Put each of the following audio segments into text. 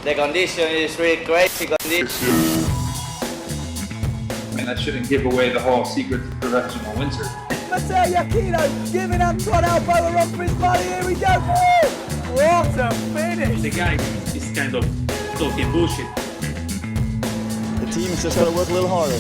The condition is really crazy condition. I mean, that shouldn't give away the whole secret to professional windsurf. Andrea Cucchi giving Antoine Elbow a run for his money. Here we go. Woo! What a finish. The guy is kind of talking bullshit. The team's just got to work a little harder.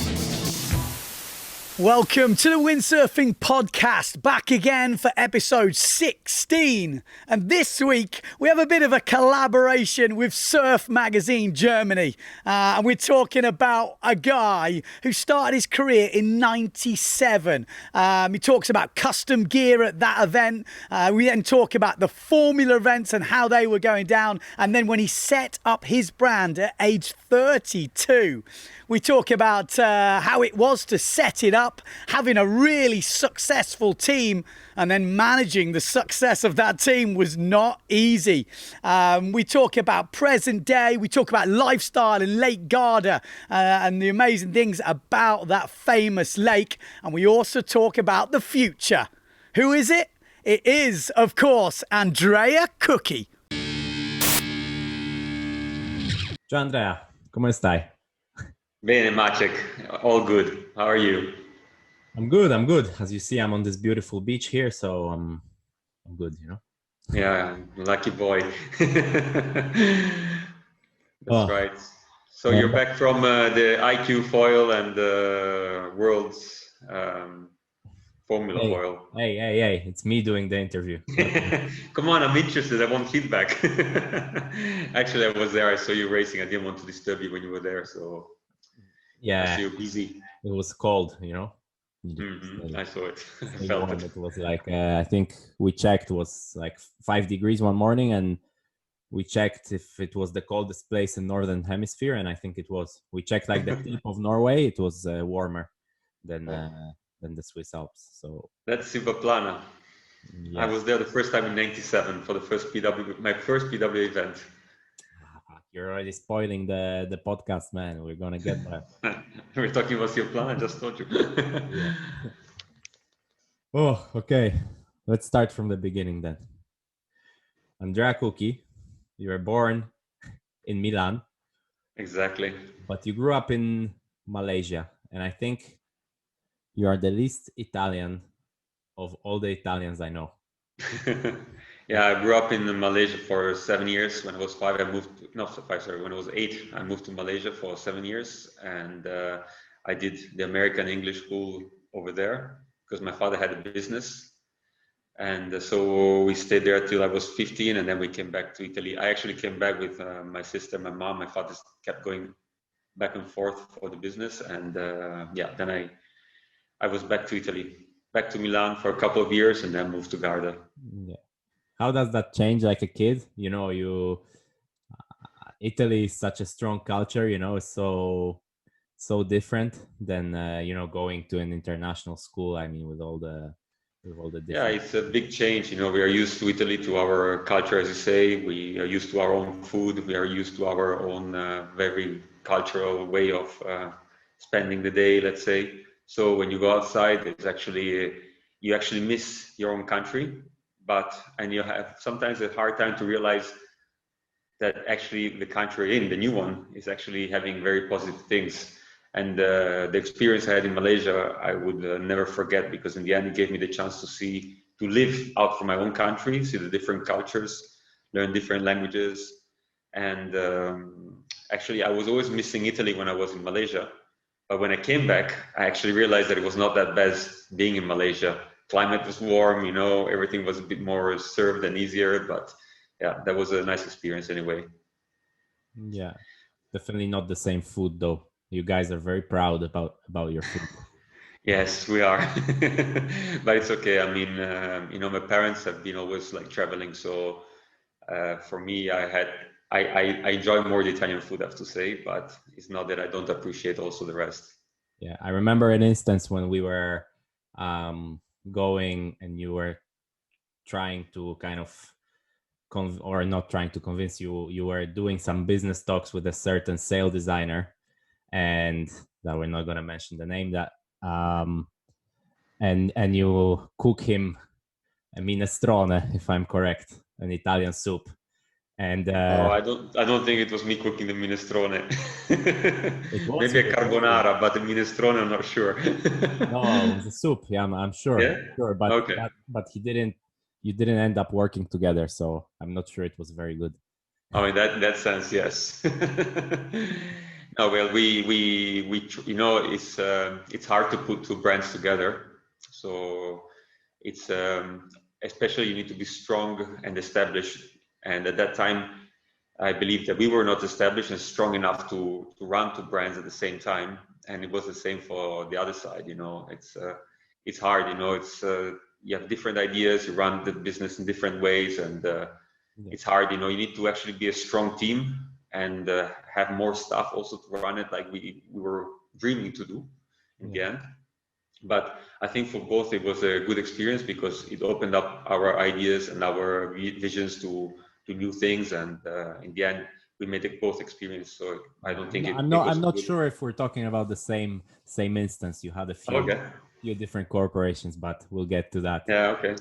Welcome to the Windsurfing Podcast, back again for episode 16. And this week, we have a bit of a collaboration with Surf Magazine Germany. And we're talking about a guy who started his career in '97. He talks about custom gear at that event. We then talk about the Formula events and how they were going down. And then when he set up his brand at age 32. We talk about how it was to set it up, having a really successful team, and then managing the success of that team was not easy. We talk about present day, we talk about lifestyle in Lake Garda and the amazing things about that famous lake. And we also talk about the future. Who is it? It is, of course, Andrea Cucchi. Ciao Andrea, come stai? Bene, Maciek. All good. How are you? I'm good. As you see, I'm on this beautiful beach here, so I'm good, you know? Yeah, lucky boy. That's right. So you're back from the IQ foil and the world's Formula foil. Hey, it's me doing the interview. Come on, I'm interested. I want feedback. Actually, I was there. I saw you racing. I didn't want to disturb you when you were there, so... Yeah, you're busy. It was cold, you know. I saw it. I felt it. It was like I think we checked was like 5 degrees one morning, and we checked if it was the coldest place in northern hemisphere, and I think it was. We checked like the tip of Norway. It was warmer than the Swiss Alps. So that's super plana. Yes. I was there the first time in '97 for the first my first PW event. You're already spoiling the podcast, man. We're gonna get there. We're talking about your plan. I just told you. Yeah. Oh, okay. Let's start from the beginning then. Andrea Cucchi, you were born in Milan. Exactly. But you grew up in Malaysia, and I think you are the least Italian of all the Italians I know. Yeah, I grew up in Malaysia for 7 years. When I was 5, I moved, when I was 8, I moved to Malaysia for 7 years. And I did the American English school over there because my father had a business. And so we stayed there till I was 15, and then we came back to Italy. I actually came back with my sister, my mom. My father kept going back and forth for the business. And then I was back to Italy, back to Milan for a couple of years, and then moved to Garda. Yeah. How does that change like a kid? You know, Italy is such a strong culture, you know, so different than, going to an international school. I mean, with all the different... Yeah, it's a big change. You know, we are used to Italy, to our culture, as you say. We are used to our own food. We are used to our own very cultural way of spending the day, let's say. So when you go outside, you actually miss your own country. And you have sometimes a hard time to realize that actually the country the new one, is actually having very positive things. And the experience I had in Malaysia, I would never forget, because in the end, it gave me the chance to live out from my own country, see the different cultures, learn different languages. And actually, I was always missing Italy when I was in Malaysia. But when I came back, I actually realized that it was not that bad being in Malaysia. Climate was warm, you know, everything was a bit more served and easier, but yeah, that was a nice experience anyway. Yeah, definitely not the same food though. You guys are very proud about your food. Yes, we are, but it's okay. I mean, my parents have been always like traveling, so for me, I enjoy more the Italian food, I have to say, but it's not that I don't appreciate also the rest. Yeah, I remember an instance when we were going and you were trying to kind of or not trying to convince you were doing some business talks with a certain sale designer, and that we're not going to mention the name, that and you cook him a minestrone, if I'm correct, an Italian soup. And I don't think it was me cooking the minestrone. it was Maybe a carbonara, but the minestrone, I'm not sure. No, it was a soup. Yeah, I'm sure. Yeah? Sure, but Okay. but he didn't. You didn't end up working together, so I'm not sure it was very good. Oh, in that sense, yes. No, well, we you know, it's hard to put two brands together. So it's especially you need to be strong and established. And at that time, I believe that we were not established and strong enough to run two brands at the same time. And it was the same for the other side. You know, it's hard. You know, it's you have different ideas. You run the business in different ways, and it's hard. You know, you need to actually be a strong team and have more stuff also to run it, like we were dreaming to do in the end. But I think for both it was a good experience because it opened up our ideas and our visions to new things, and in the end we made it both experience. So I don't think I'm not sure if we're talking about the same instance. You had a few different corporations, but we'll get to that. Yeah. Okay.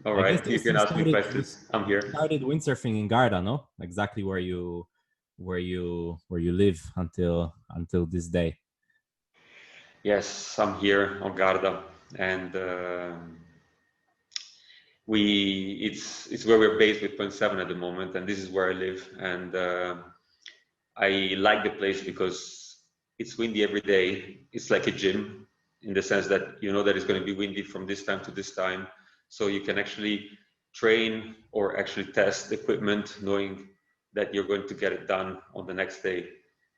All right. You can ask me questions. I'm here. Started windsurfing in Garda, no? Exactly where you live until this day. Yes, I'm here on Garda, and it's where we're based with Point 7 at the moment, and this is where I live. And I like the place because it's windy every day. It's like a gym in the sense that you know that it's going to be windy from this time to this time, so you can actually train or actually test equipment knowing that you're going to get it done on the next day.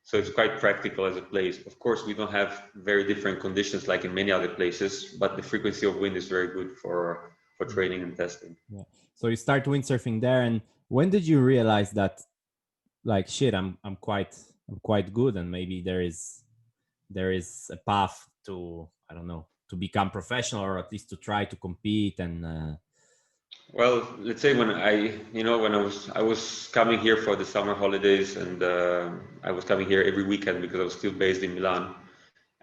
So it's quite practical as a place. Of course, we don't have very different conditions like in many other places, but the frequency of wind is very good for training and testing. Yeah. So you start windsurfing there, and when did you realize that, like, shit, I'm quite good, and maybe there is a path to, I don't know, to become professional, or at least to try to compete? And well, let's say when I was coming here for the summer holidays, and I was coming here every weekend because I was still based in Milan.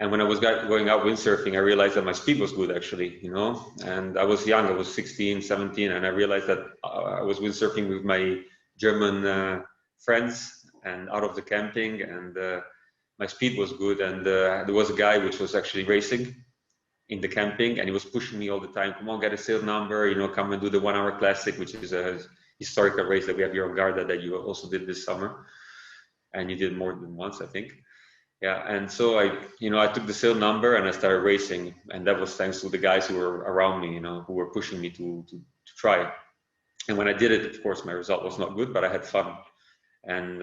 And when I was going out windsurfing, I realized that my speed was good, actually, you know. And I was young, I was 16, 17, and I realized that I was windsurfing with my German friends and out of the camping, and my speed was good. And there was a guy which was actually racing in the camping, and he was pushing me all the time. Come on, get a sail number, you know, come and do the 1 hour classic, which is a historical race that we have here on Garda that you also did this summer. And you did more than once, I think. Yeah, and so I took the sail number and I started racing, and that was thanks to the guys who were around me, you know, who were pushing me to try. And when I did it, of course, my result was not good, but I had fun, and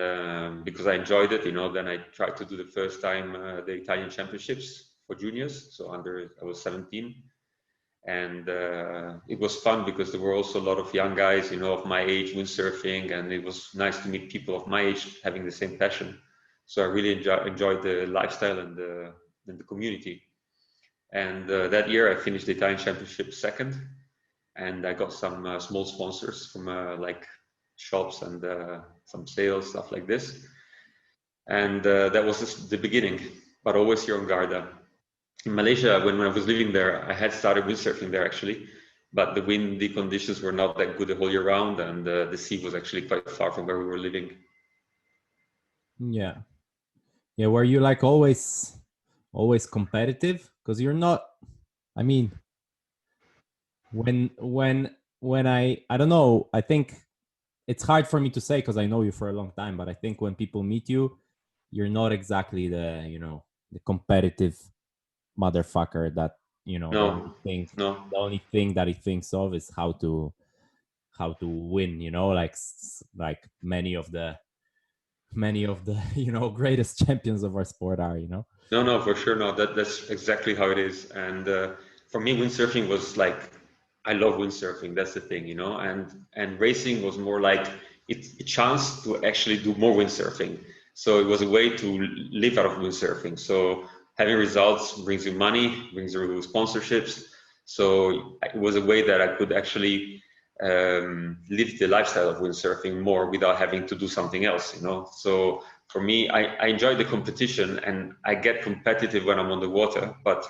because I enjoyed it, you know, then I tried to do the first time the Italian Championships for juniors. So I was 17, and it was fun because there were also a lot of young guys, you know, of my age windsurfing, and it was nice to meet people of my age having the same passion. So I really enjoyed the lifestyle and the community. And that year I finished the Italian Championship second, and I got some small sponsors from like shops and some sales, stuff like this. And that was just the beginning, but always here on Garda. In Malaysia, when I was living there, I had started windsurfing there actually, but the windy conditions were not that good the whole year round, and the sea was actually quite far from where we were living. Yeah. Were you like always competitive? Because you're not. I mean, when I don't know. I think it's hard for me to say because I know you for a long time. But I think when people meet you, you're not exactly the competitive motherfucker that No. The only thing that he thinks of is how to win. You know, like many of the greatest champions of our sport are, you know. No, for sure. No, that's exactly how it is. And for me, windsurfing was like, I love windsurfing. That's the thing, you know. And racing was more like it's a chance to actually do more windsurfing. So it was a way to live out of windsurfing. So having results brings you money, brings you sponsorships. So it was a way that I could actually live the lifestyle of windsurfing more without having to do something else, you know. So for me, I enjoy the competition, and I get competitive when I'm on the water, but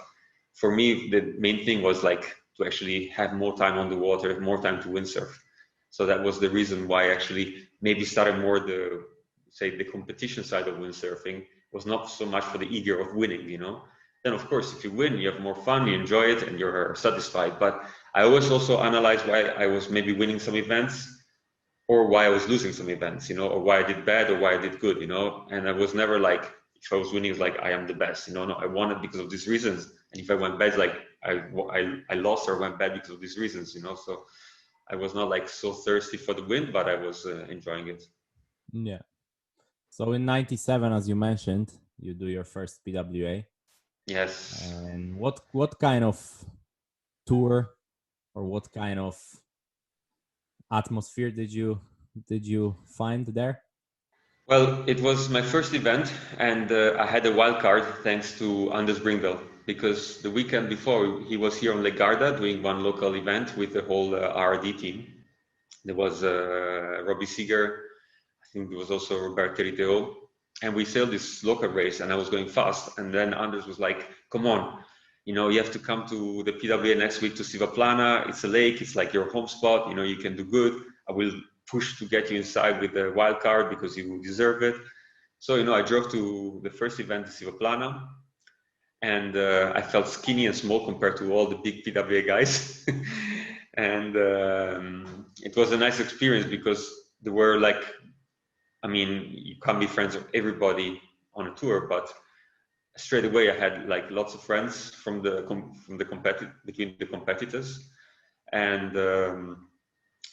for me, the main thing was like to actually have more time on the water, more time to windsurf. So that was the reason why I actually maybe started more the competition side of windsurfing. Was not so much for the eager of winning, you know. Then of course, if you win, you have more fun, you enjoy it, and you're satisfied. But I always also analyze why I was maybe winning some events, or why I was losing some events, you know, or why I did bad or why I did good, you know. And I was never like, if I was winning, it's like I am the best, you know. No, I won it because of these reasons. And if I went bad, it's like I lost or went bad because of these reasons, you know. So I was not like so thirsty for the win, but I was enjoying it. Yeah. So in '97, as you mentioned, you do your first PWA. Yes. And what kind of tour or what kind of atmosphere did you find there? Well, it was my first event, and I had a wild card thanks to Anders Bringveld, because the weekend before he was here on Lake Garda doing one local event with the whole RD team. There was Robbie Seeger, I think there was also Roberto Riteo, and we sailed this local race, and I was going fast, and then Anders was like, "Come on, you know, you have to come to the PWA next week to Sivaplana. It's a lake, it's like your home spot, you know, you can do good. I will push to get you inside with the wild card because you deserve it." So, you know, I drove to the first event to Sivaplana, and I felt skinny and small compared to all the big PWA guys. And it was a nice experience because there were like, I mean, you can't be friends with everybody on a tour, but straight away I had like lots of friends from between the competitors, and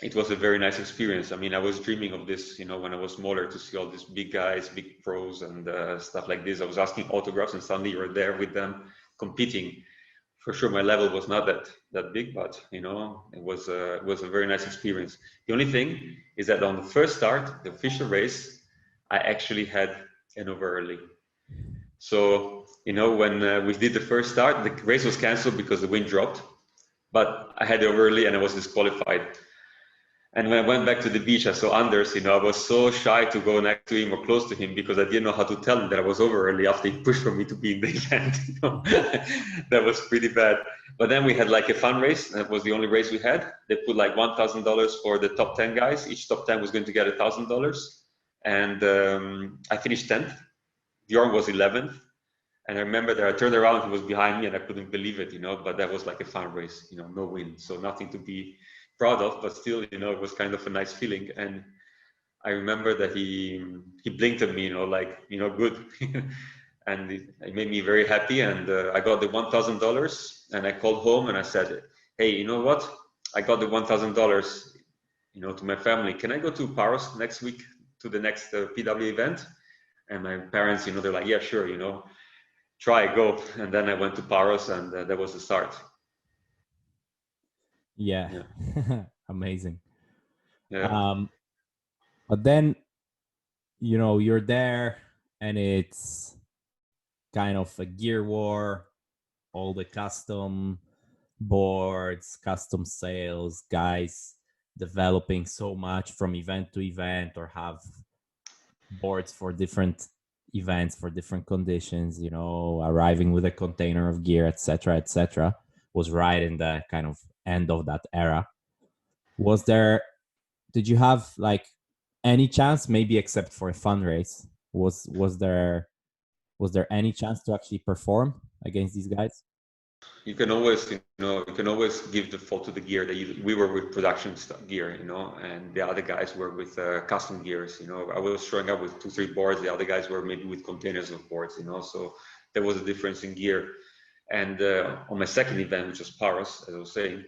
it was a very nice experience. I mean, I was dreaming of this, you know, when I was smaller, to see all these big guys, big pros and stuff like this. I was asking autographs, and suddenly you're there with them competing. For sure, my level was not that big, but you know, it was a very nice experience. The only thing is that on the first start, the official race, I actually had an over early. So, you know, when we did the first start, the race was canceled because the wind dropped, but I had it over early and I was disqualified. And when I went back to the beach, I saw Anders, you know, I was so shy to go next to him or close to him because I didn't know how to tell him that I was over early after he pushed for me to be in the event. You know? That was pretty bad. But then we had like a fun race. That was the only race we had. They put like $1,000 for the top 10 guys. Each top 10 was going to get $1,000. And I finished 10th. Bjorn was 11th. And I remember that I turned around, he was behind me and I couldn't believe it, you know, but that was like a fun race, you know, no win. So nothing to be proud of, but still, you know, it was kind of a nice feeling. And I remember that he blinked at me, you know, like, you know, good. And it made me very happy. And I got the $1,000 and I called home and I said, "Hey, you know what? I got the $1,000, you know, to my family. Can I go to Paros next week to the next PW event?" And my parents, you know, they're like, "Yeah, sure, you know, try, go." And then I went to Paros and that was the start. Yeah. Amazing. Yeah. But then, you know, you're there and it's kind of a gear war, all the custom boards, custom sails, guys developing so much from event to event, or have boards for different events, for different conditions, you know, arriving with a container of gear, etc., was right in the kind of end of that era. Did you have like any chance, maybe except for a fun race, was there any chance to actually perform against these guys? You can always, you know, give the fault to the gear that we were with production gear, you know, and the other guys were with custom gears, you know. I was showing up with 2-3 boards, the other guys were maybe with containers of boards, you know, so there was a difference in gear. And on my second event, which was Paros, as I was saying,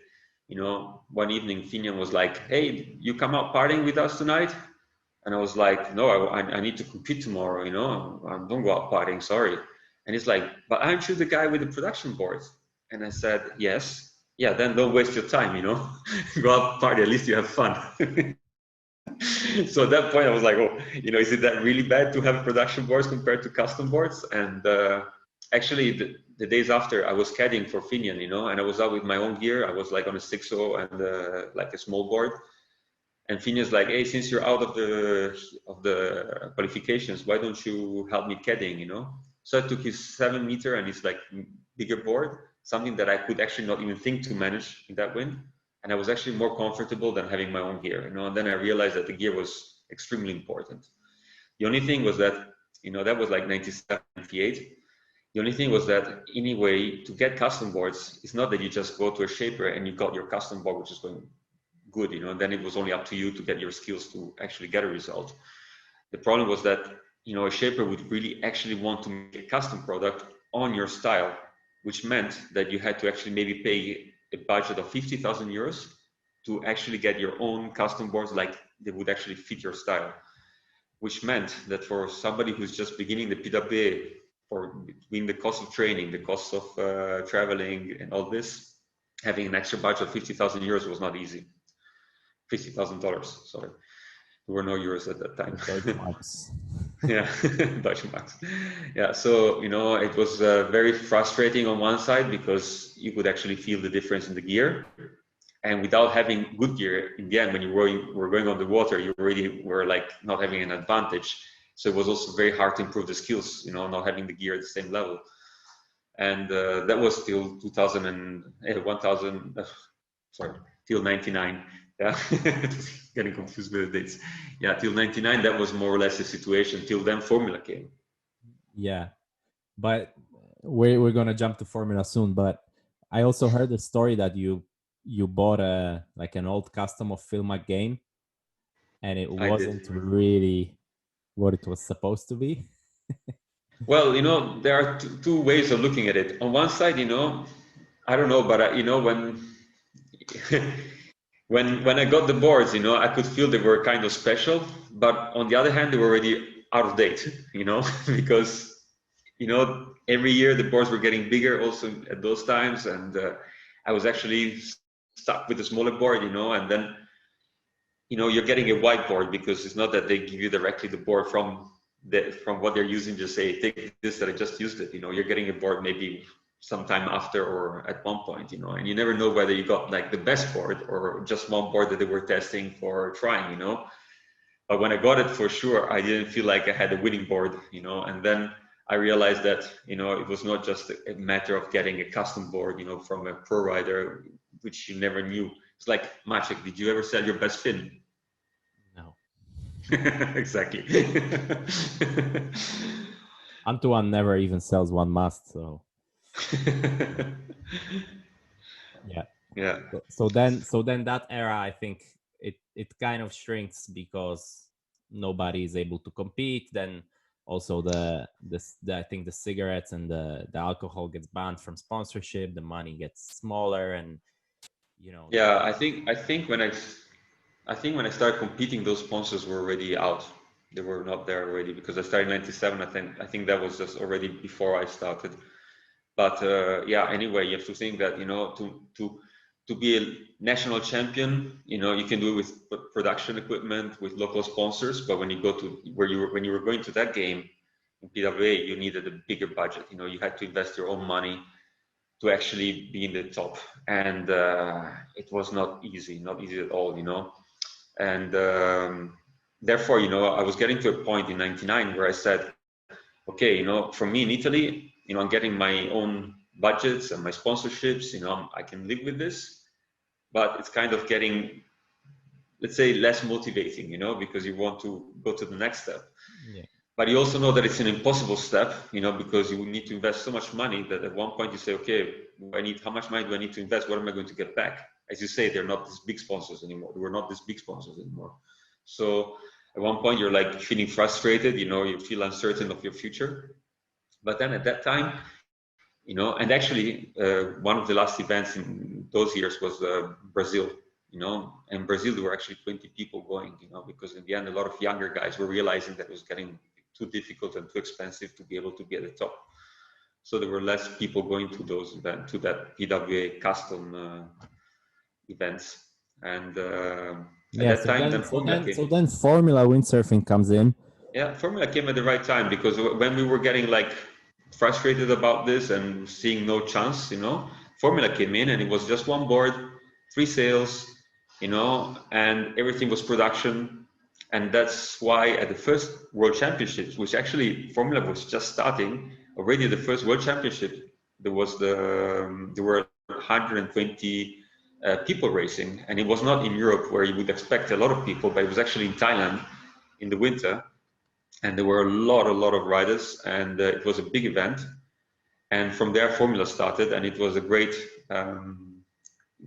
you know, one evening Finian was like, "Hey, you come out partying with us tonight?" And I was like, "No, I need to compete tomorrow, you know, I don't go out partying, sorry." And he's like, "But aren't you the guy with the production boards?" And I said, "Yes." "Yeah, then don't waste your time, you know, go out party, at least you have fun." So at that point I was like, "Oh, you know, is it that really bad to have production boards compared to custom boards?" And actually the days after I was caddying for Finian, you know, and I was out with my own gear. I was like on a 6.0 and like a small board. And Finian's like, "Hey, since you're out of the qualifications, why don't you help me caddying, you know?" So I took his 7 meter and his like bigger board, something that I could actually not even think to manage in that wind. And I was actually more comfortable than having my own gear, and then I realized that the gear was extremely important. The only thing was that, that was like 97, 98. The only thing was that anyway, to get custom boards, it's not that you just go to a shaper and you got your custom board, which is going good, and then it was only up to you to get your skills to actually get a result. The problem was that, a shaper would really actually want to make a custom product on your style, which meant that you had to actually maybe pay a budget of 50,000 euros to actually get your own custom boards, like they would actually fit your style, which meant that for somebody who's just beginning the PvB, or between the cost of training, the cost of traveling and all this, having an extra budget of 50,000 euros was not easy. $50,000, sorry. There were no euros at that time. Yeah, Deutsche Marks. Yeah, so, it was very frustrating on one side because you could actually feel the difference in the gear. And without having good gear, in the end, when you were going on the water, you already were like not having an advantage. So it was also very hard to improve the skills, not having the gear at the same level. And that was till till 99. Yeah, getting confused with the dates. Yeah, till 99, that was more or less the situation. Till then, Formula came. Yeah, but we're gonna jump to Formula soon. But I also heard the story that you bought an old custom of Phil McGain, and it wasn't really what it was supposed to be. Well, there are two ways of looking at it. On one side, I don't know, but when I got the boards, I could feel they were kind of special, but on the other hand, they were already out of date, because, every year the boards were getting bigger also at those times. And I was actually stuck with a smaller board, and then, you're getting a whiteboard, because it's not that they give you directly the board from what they're using, just say, take this that I just used it. You're getting a board maybe sometime after or at one point, and you never know whether you got like the best board or just one board that they were testing for trying, But when I got it, for sure, I didn't feel like I had a winning board, and then I realized that, it was not just a matter of getting a custom board, from a pro rider, which you never knew. It's like, Maciek, did you ever sell your best fin? No. Exactly. Antoine never even sells one mast, so. Yeah. So then that era, I think it kind of shrinks because nobody is able to compete. Then also I think the cigarettes and the alcohol gets banned from sponsorship. The money gets smaller, and Yeah, I think when I started competing, those sponsors were already out. They were not there already, because I started in 97. I think that was just already before I started. But anyway, you have to think that, to be a national champion, you can do it with production equipment, with local sponsors. But when you go to when you were going to that game in PvB, you needed a bigger budget. You had to invest your own money to actually be in the top. And it was not easy at all, And therefore, I was getting to a point in 99 where I said, okay, for me in Italy, I'm getting my own budgets and my sponsorships, I can live with this, but it's kind of getting, let's say, less motivating, because you want to go to the next step. Yeah. But you also know that it's an impossible step, because you need to invest so much money that at one point you say, okay, how much money do I need to invest? What am I going to get back? As you say, they're not these big sponsors anymore. They were not these big sponsors anymore. So at one point you're like feeling frustrated, you feel uncertain of your future. But then at that time, and actually one of the last events in those years was Brazil, and Brazil, there were actually 20 people going, because in the end, a lot of younger guys were realizing that it was getting too difficult and too expensive to be able to be at the top. So there were less people going to those events, to that PWA custom events. And at that time, then Formula came. So then Formula windsurfing comes in. Yeah, Formula came at the right time, because when we were getting like frustrated about this and seeing no chance, Formula came in, and it was just one board, 3 sails, and everything was production. And that's why at the first World Championships, which actually Formula was just starting, already the first World Championship, there were 120 people racing, and it was not in Europe where you would expect a lot of people, but it was actually in Thailand in the winter, and there were a lot of riders, and it was a big event. And from there, Formula started, and it was a great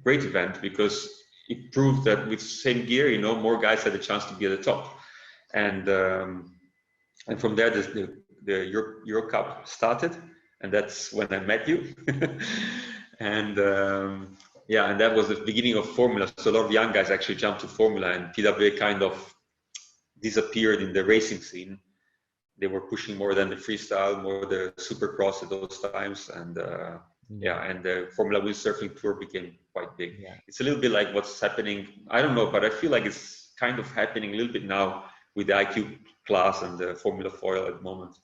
event because it proved that with the same gear, more guys had a chance to be at the top. And from there, the Euro Cup started, and that's when I met you. And and that was the beginning of Formula. So a lot of young guys actually jumped to Formula, and PWA kind of disappeared in the racing scene. They were pushing more than the freestyle, more the supercross at those times, and and the Formula Windsurfing Tour became quite big. Yeah. It's a little bit like what's happening. I don't know, but I feel like it's kind of happening a little bit now with the IQ class and the Formula Foil at the moment.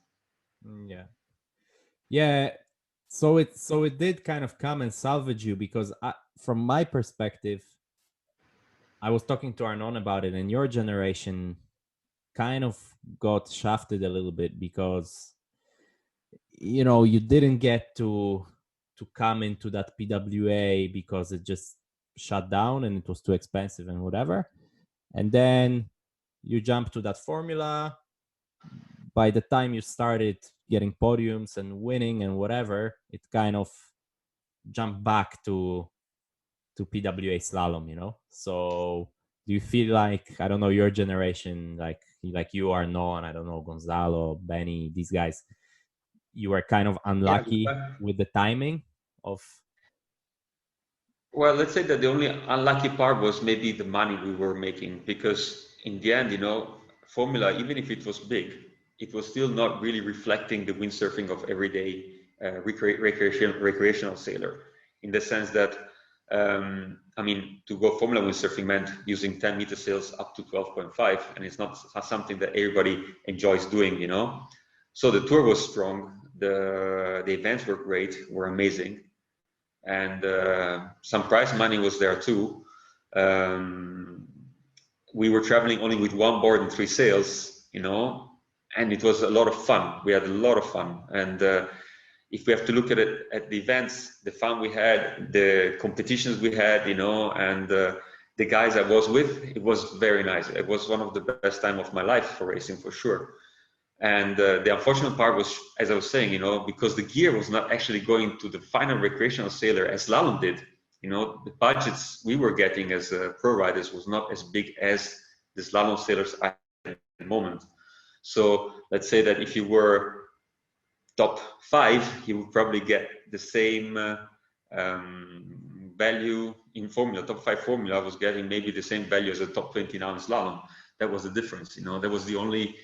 Yeah. So it did kind of come and salvage you, because from my perspective, I was talking to Arnon about it, and your generation kind of got shafted a little bit because you didn't get to come into that PWA because it just shut down and it was too expensive and whatever, and then you jumped to that Formula. By the time you started getting podiums and winning and whatever, it kind of jumped back to PWA slalom, so do you feel like, I don't know, your generation, like you are known, I don't know, Gonzalo, Benny, these guys, you were kind of unlucky with the timing of? Well, let's say that the only unlucky part was maybe the money we were making, because in the end, Formula, even if it was big, it was still not really reflecting the windsurfing of everyday recreational sailor, in the sense that to go Formula windsurfing meant using 10-meter sails up to 12.5, and it's not something that everybody enjoys doing, So the tour was strong, the events were great, were amazing, and some prize money was there too. We were traveling only with one board and 3 sails, and it was a lot of fun. We had a lot of fun, and if we have to look at it, at the events, the fun we had, the competitions we had, and the guys I was with, it was very nice. It was one of the best time of my life for racing, for sure. And the unfortunate part was, as I was saying, because the gear was not actually going to the final recreational sailor as slalom did. The budgets we were getting as pro riders was not as big as the slalom sailors at the moment. So let's say that if you were top 5, you would probably get the same value in Formula. Top 5 Formula was getting maybe the same value as a top 20 now in slalom. That was the difference, That was the only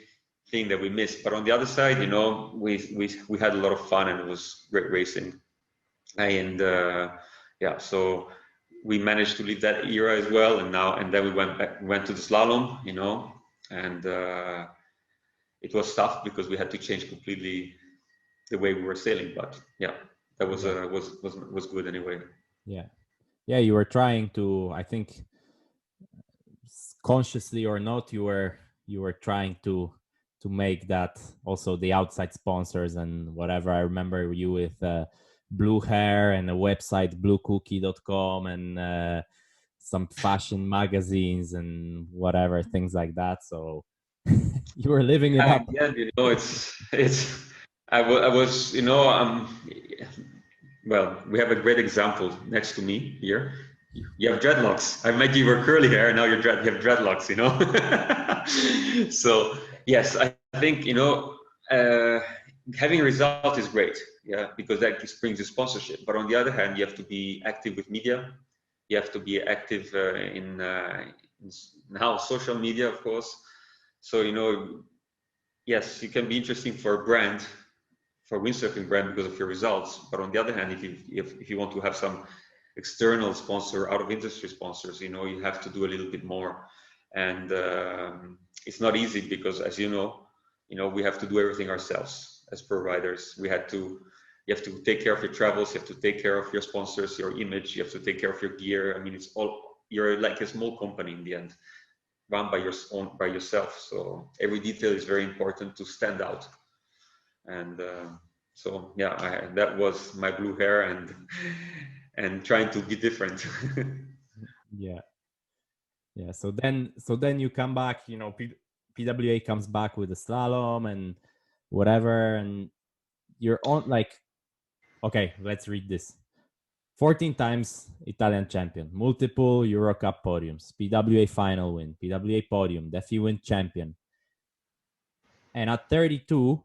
thing that we missed. But on the other side, we had a lot of fun, and it was great racing. And so we managed to leave that era as well. And then we went to the slalom, and it was tough because we had to change completely the way we were sailing, but that was good anyway. You were trying to, I think, consciously or not, you were trying to make that also the outside sponsors and whatever. I remember you with blue hair and a website, bluecookie.com, and some fashion magazines and whatever, things like that. So you were living it up. It's I was, well, we have a great example next to me here. You have dreadlocks. I met you were curly hair, now you have dreadlocks, So yes, I think, having a result is great, because that brings you sponsorship. But on the other hand, you have to be active with media. You have to be active in now social media, of course. So, yes, you can be interesting for a brand, for a windsurfing brand, because of your results. But on the other hand, if you want to have some external sponsor, out of industry sponsors, you have to do a little bit more. And it's not easy because, as you know, we have to do everything ourselves as providers. You have to take care of your travels, you have to take care of your sponsors, your image, you have to take care of your gear. I mean, you're like a small company in the end, run by yourself. So every detail is very important to stand out. And So yeah, that was my blue hair and trying to be different. Yeah. So then you come back, PWA comes back with the slalom and whatever, and you're on like, okay, let's read this. 14 times Italian champion, multiple Euro Cup podiums, PWA final win, PWA podium, DEFI win champion. And at 32,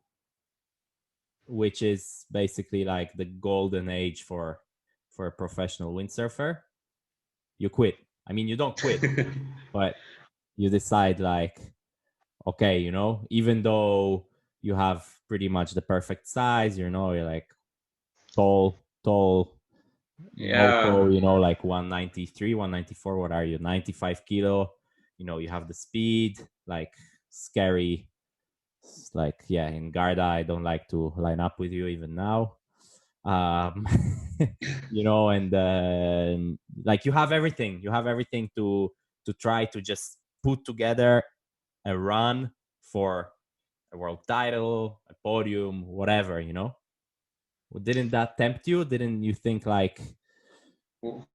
which is basically like the golden age for a professional windsurfer, you quit. I mean, you don't quit, but you decide like, okay, even though you have pretty much the perfect size, you're like tall, Yeah. moto, like 193, 194, what are you, 95 kilo, you have the speed, like scary. It's like, yeah, in Garda, I don't like to line up with you even now. And like you have everything to try to just put together a run for a world title, a podium, whatever, Didn't that tempt you? Didn't you think like...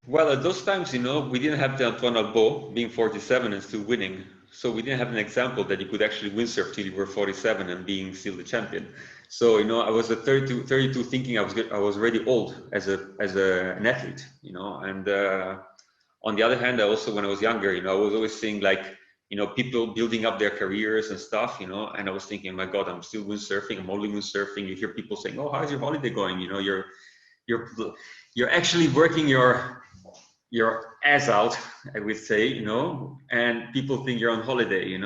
Well, at those times, we didn't have the Antoine Albo being 47 and still winning. So we didn't have an example that you could actually windsurf till you were 47 and being still the champion. So, I was at 32 thinking I was already old as an athlete, and on the other hand, I also, when I was younger, I was always seeing like, people building up their careers and stuff, and I was thinking, my God, I'm still windsurfing, I'm only windsurfing. You hear people saying, oh, how's your holiday going? You're actually working your ass out, I would say, and people think you're on holiday, and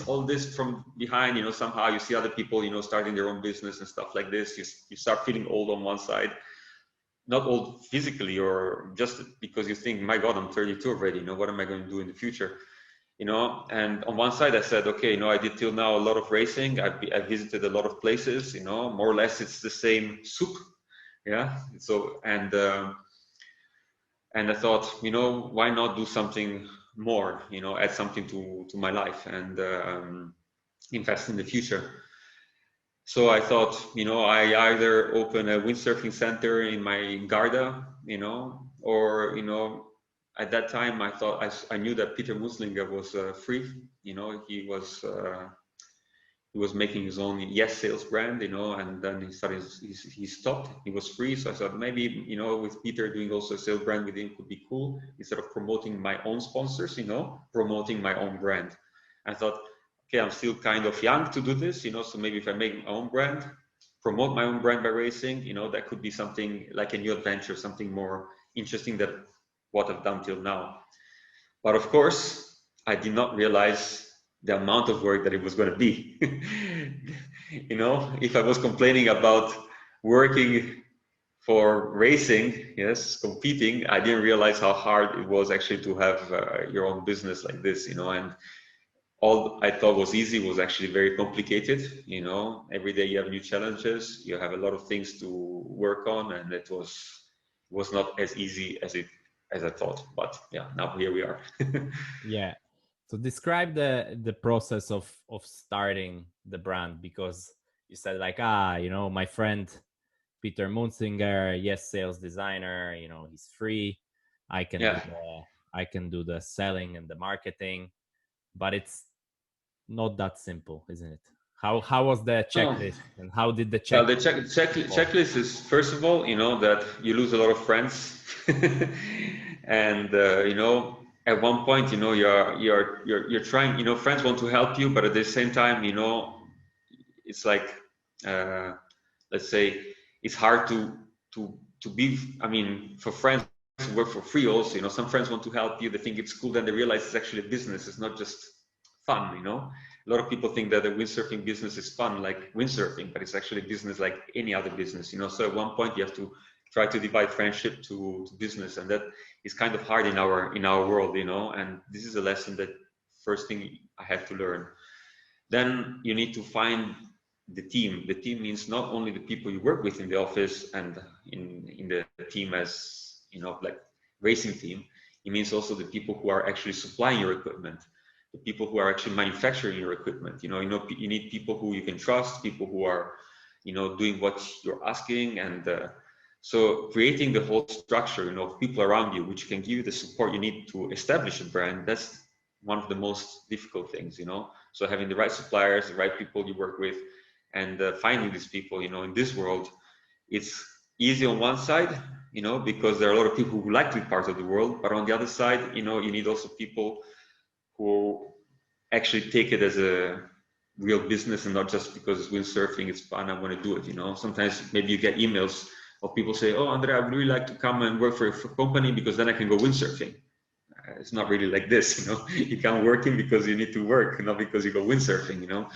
all this from behind, somehow you see other people, starting their own business and stuff like this. You start feeling old on one side, not old physically, or just because you think, my God, I'm 32 already, what am I going to do in the future? And on one side I said, okay, I did till now a lot of racing. I visited a lot of places, more or less it's the same soup. Yeah. So, and I thought, why not do something more, add something to my life and invest in the future. So I thought, I either open a windsurfing center in my Garda, or, at that time I thought, I knew that Peter Muslinger was free, he was making his own Yes Sales brand, and then he stopped, he was free. So I thought maybe, with Peter doing also a sales brand with him could be cool, instead of promoting my own sponsors, promoting my own brand. I thought, okay, I'm still kind of young to do this, so maybe if I make my own brand, promote my own brand by racing, that could be something like a new adventure, something more interesting than what I've done till now. But of course, I did not realize the amount of work that it was going to be. If I was complaining about working for racing, yes, competing, I didn't realize how hard it was actually to have your own business like this, and all I thought was easy was actually very complicated. Every day you have new challenges, you have a lot of things to work on, and it was not as easy as I thought. But yeah, now here we are. Yeah. So describe the process of starting the brand, because you said like, my friend Peter Munsinger, Yes Sales designer, he's free. I can do the selling and the marketing, but it's not that simple, isn't it? How was the checklist, and how did the checklist? Well, the checklist is, first of all, that you lose a lot of friends, and at one point, you're trying, friends want to help you, but at the same time, it's like, let's say, it's hard to be, for friends who work for free also, some friends want to help you, they think it's cool, then they realize it's actually a business, it's not just fun, A lot of people think that the windsurfing business is fun, like windsurfing, but it's actually business like any other business, So at one point you have to try to divide friendship to business, and that is kind of hard in our world, And this is a lesson that first thing I had to learn. Then you need to find the team. The team means not only the people you work with in the office and in the team as like racing team. It means also the people who are actually supplying your equipment, the people who are actually manufacturing your equipment. You need people who you can trust, people who are doing what you're asking, and so creating the whole structure, of people around you, which can give you the support you need to establish a brand. That's one of the most difficult things, So having the right suppliers, the right people you work with, and finding these people, in this world, it's easy on one side, because there are a lot of people who like to be part of the world. But on the other side, you need also people who actually take it as a real business and not just because it's windsurfing, it's fun, I want to do it. Sometimes maybe you get emails of people say, oh, Andrea, I would really like to come and work for a company because then I can go windsurfing. It's not really like this, You come working because you need to work, not because you go windsurfing,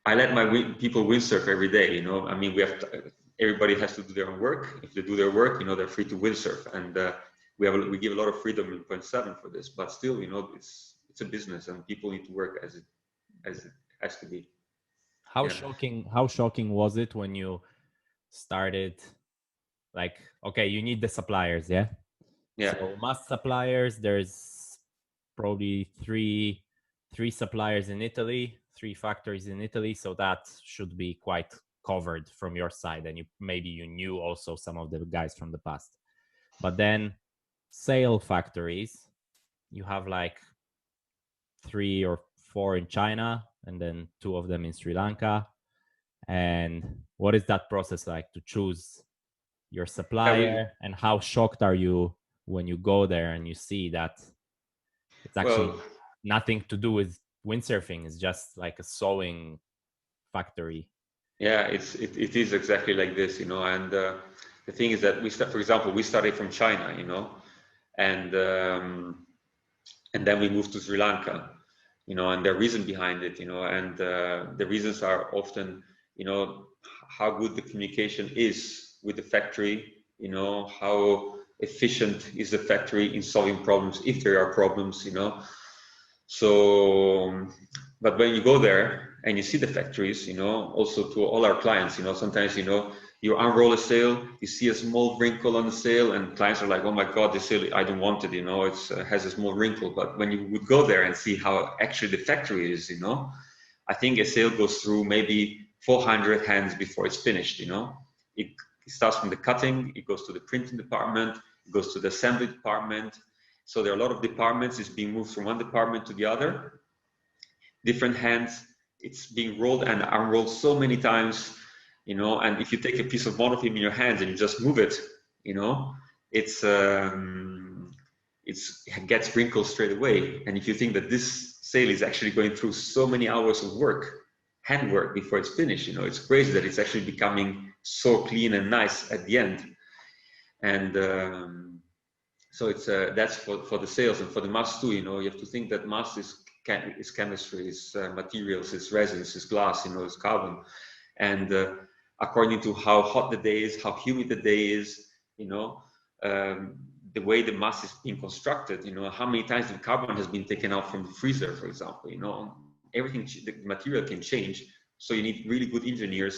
I let my people windsurf every day, I mean, everybody has to do their own work. If they do their work, they're free to windsurf, and we give a lot of freedom in 0.7 for this. But still, it's a business, and people need to work as it has to be. How shocking was it when you started? Like, okay, you need the suppliers, yeah. So must suppliers. There's probably three suppliers in Italy, 3 factories in Italy. So that should be quite covered from your side, and you knew also some of the guys from the past. But then sail factories, you have like 3 or 4 in China, and then 2 of them in Sri Lanka. And what is that process like to choose your supplier? And how shocked are you when you go there and you see that it's actually nothing to do with windsurfing? It's just like a sewing factory. Yeah, it is exactly like this, and the thing is that for example, we started from China, and then we moved to Sri Lanka, and the reason behind it, and the reasons are often, how good the communication is with the factory, how efficient is the factory in solving problems if there are problems, So, but when you go there and you see the factories, also to all our clients, sometimes, you unroll a sail, you see a small wrinkle on the sail, and clients are like, oh my God, this sail, I don't want it, it has a small wrinkle. But when you would go there and see how actually the factory is, I think a sail goes through maybe 400 hands before it's finished, It starts from the cutting, it goes to the printing department, it goes to the assembly department. So there are a lot of departments. It's being moved from one department to the other. Different hands. It's being rolled and unrolled so many times, and if you take a piece of monofilm in your hands and you just move it, it gets wrinkles straight away. And if you think that this sail is actually going through so many hours of work, handwork before it's finished, it's crazy that it's actually becoming so clean and nice at the end. And so it's that's for the sails. And for the mast too, you have to think that mast is chemistry, is materials, is resins, is glass, is carbon. And according to how hot the day is, how humid the day is, the way the mast is being constructed, how many times the carbon has been taken out from the freezer, for example, everything, the material can change. So you need really good engineers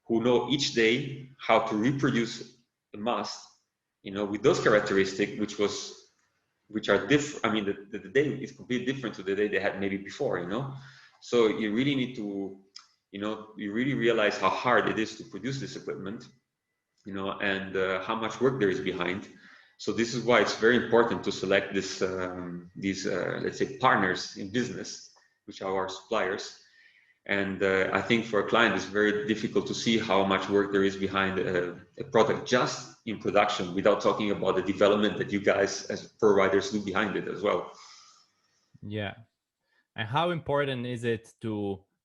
who know each day how to reproduce the mast, with those characteristics, which are different. I mean, the day is completely different to the day they had maybe before, So you really need to, you really realize how hard it is to produce this equipment, and how much work there is behind. So this is why it's very important to select these let's say partners in business, which are our suppliers. And I think for a client, it's very difficult to see how much work there is behind a product just in production, without talking about the development that you guys as providers do behind it as well. Yeah. And how important is it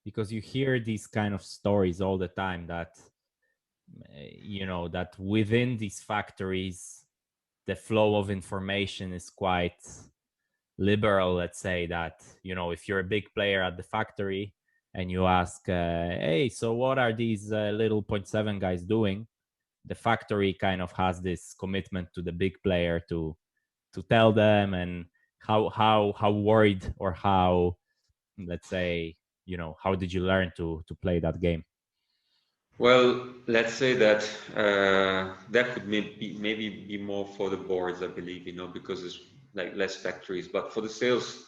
because you hear these kind of stories all the time that, that within these factories, the flow of information is quite liberal. Let's say that, if you're a big player at the factory and you ask, hey, so what are these little 0.7 guys doing? The factory kind of has this commitment to the big player to tell them, and how worried, or how, let's say, how did you learn to play that game? Well, let's say that that could maybe be more for the boards, I believe, because it's like less factories. But for the sales,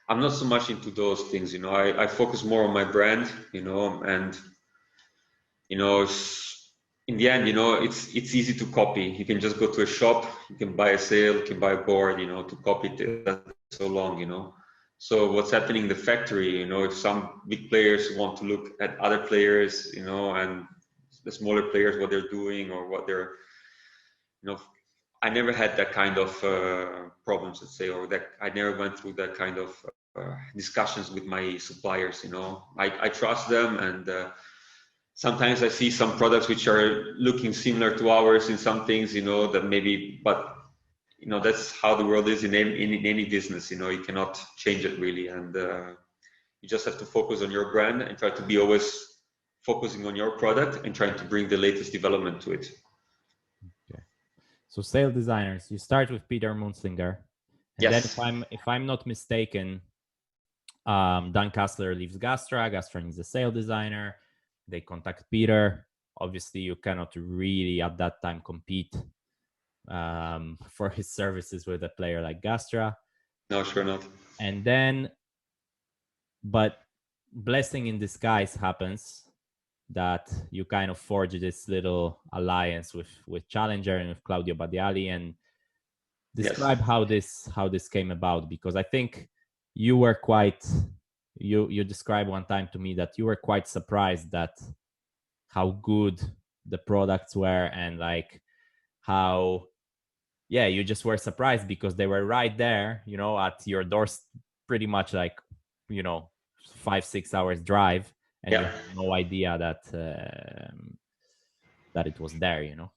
I'm not so much into those things, you know. I focus more on my brand, you know, and you know, in the end, you know, it's easy to copy. You can just go to a shop, you can buy a sail, you can buy a board, you know, to copy it. That's so long, you know. So what's happening in the factory, you know, if some big players want to look at other players, you know, and the smaller players, what they're doing or what they're, you know, I never had that kind of problems, let's say, or that I never went through that kind of discussions with my suppliers, you know. I trust them, and sometimes I see some products which are looking similar to ours in some things, you know, that maybe, but you know, that's how the world is in any business, you know. You cannot change it really, and you just have to focus on your brand and try to be always focusing on your product and trying to bring the latest development to it. Okay. So sail designers, you start with Peter Munzlinger, and Yes. then if I'm not mistaken, Dan Kassler leaves Gastra. Gastra needs a sail designer. They contact Peter. Obviously, you cannot really at that time compete for his services with a player like Gastra. No, sure not. And then, but blessing in disguise happens that you kind of forge this little alliance with Challenger and with Claudio Badiali, and describe how this came about, because I think you were quite, you described one time to me that you were quite surprised that how good the products were, and like how, yeah, you just were surprised because they were right there, you know, at your doors, pretty much like, you know, 5-6 hours drive, and you had no idea that that it was there, you know.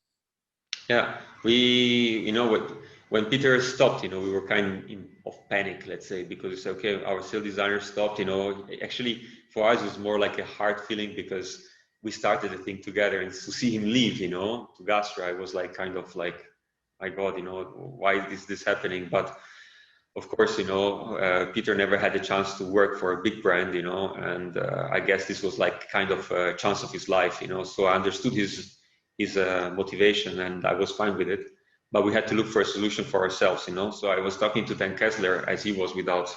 Yeah, you know, when Peter stopped, you know, we were kind of panic, let's say, because we said, okay, our sales designer stopped, you know. Actually, for us, it was more like a hard feeling because we started the thing together, and to see him leave, you know, to Gastra, I was like, kind of like, my God, you know, why is this happening? But of course, you know, Peter never had the chance to work for a big brand, you know, and I guess this was like kind of a chance of his life, you know. So I understood his motivation, and I was fine with it. But we had to look for a solution for ourselves, you know. So I was talking to Dan Kessler as he was without,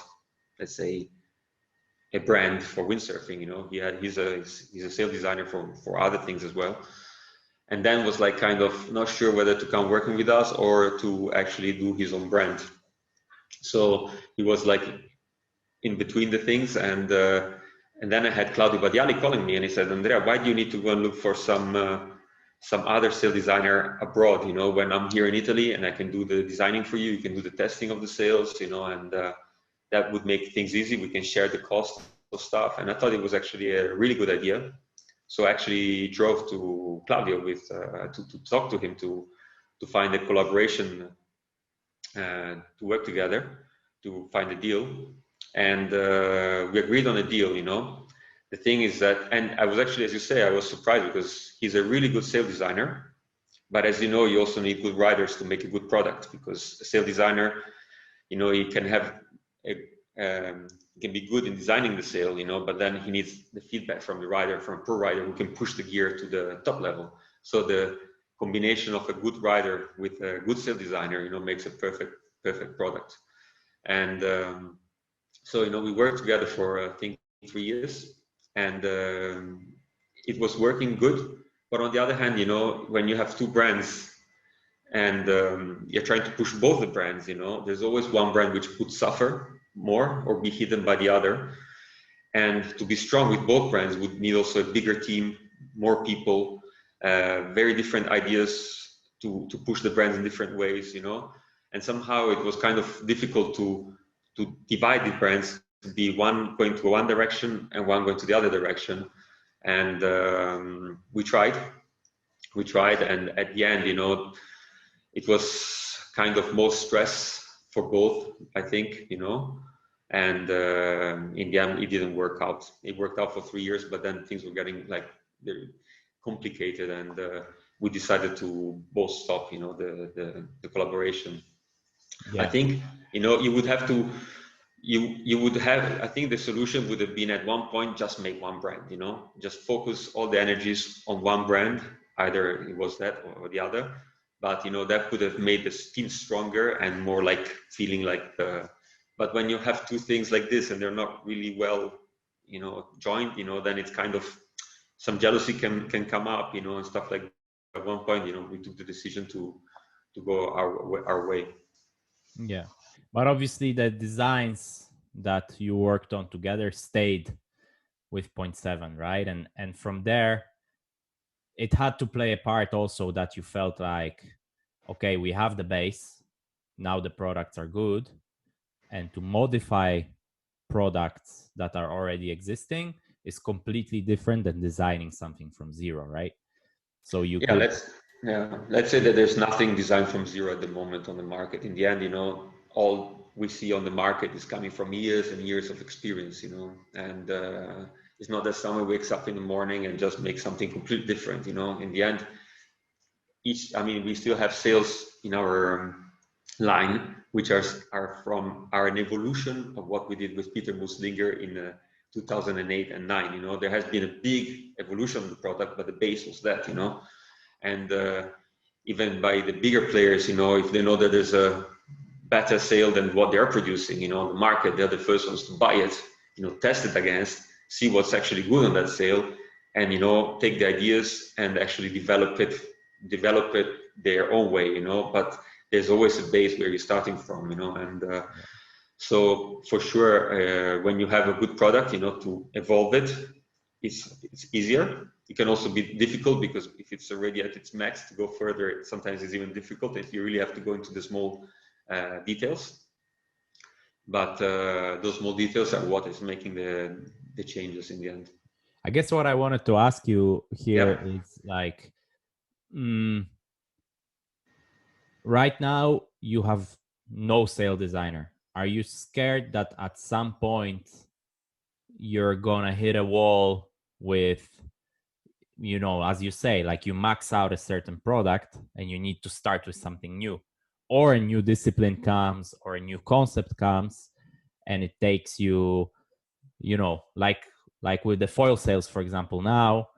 let's say, a brand for windsurfing, you know. He's a sales designer for other things as well. And Dan was like kind of not sure whether to come working with us or to actually do his own brand. So he was like in between the things, and then I had Claudio Badiali calling me, and he said, Andrea, why do you need to go and look for some other sail designer abroad, you know, when I'm here in Italy and I can do the designing for you, you can do the testing of the sails, you know, and that would make things easy. We can share the cost of stuff. And I thought it was actually a really good idea. So I actually drove to Claudio with to talk to him to find a collaboration, to work together, to find a deal. And we agreed on a deal, you know. The thing is that, and I was actually, as you say, I was surprised because he's a really good sail designer. But as you know, you also need good riders to make a good product, because a sail designer, you know, he can have he can be good in designing the sail, you know, but then he needs the feedback from the rider, from a pro rider who can push the gear to the top level. So the combination of a good rider with a good sail designer, you know, makes a perfect product. And so, you know, we worked together for I think 3 years, and it was working good. But on the other hand, you know, when you have two brands and you're trying to push both the brands, you know, there's always one brand which could suffer more or be hidden by the other. And to be strong with both brands would need also a bigger team, more people, very different ideas to push the brands in different ways, you know. And somehow it was kind of difficult to divide the brands, to be one going to one direction and one going to the other direction. And we tried, and at the end, you know, it was kind of most stress for both, I think, you know. And in the end, it didn't work out. It worked out for 3 years, but then things were getting like very complicated, and we decided to both stop, you know, the collaboration. Yeah. I think, you know, you would have to, you would have, I think the solution would have been at one point, just make one brand, you know, just focus all the energies on one brand, either it was that or the other. But, you know, that could have made the team stronger and more like feeling like But when you have two things like this and they're not really well, joined, then it's kind of some jealousy can come up, and stuff like that. At one point, we took the decision to go our way. Yeah, but obviously the designs that you worked on together stayed with 0.7, right? And from there, it had to play a part also that you felt like, okay, we have the base, now the products are good, and to modify products that are already existing is completely different than designing something from zero, right? So let's say that there's nothing designed from zero at the moment on the market. In the end, all we see on the market is coming from years and years of experience, and it's not that someone wakes up in the morning and just makes something completely different, In the end, we still have sales in our line, which are an evolution of what we did with Peter Muslinger in 2008 and 9. There has been a big evolution of the product, but the base was that, and even by the bigger players, if they know that there's a better sale than what they're producing, on the market, they're the first ones to buy it, test it against, see what's actually good on that sale, and take the ideas and actually develop it their own way, but there's always a base where you're starting from, and so for sure, when you have a good product, to evolve it, it's easier. It can also be difficult because if it's already at its max, to go further, sometimes it's even difficult if you really have to go into the small details. But those small details are what is making the changes in the end. I guess what I wanted to ask you here is like, right now you have no sale designer. Are you scared that at some point you're gonna hit a wall with, as you say, like you max out a certain product and you need to start with something new, or a new discipline comes or a new concept comes and it takes you, like with the foil sales, for example, now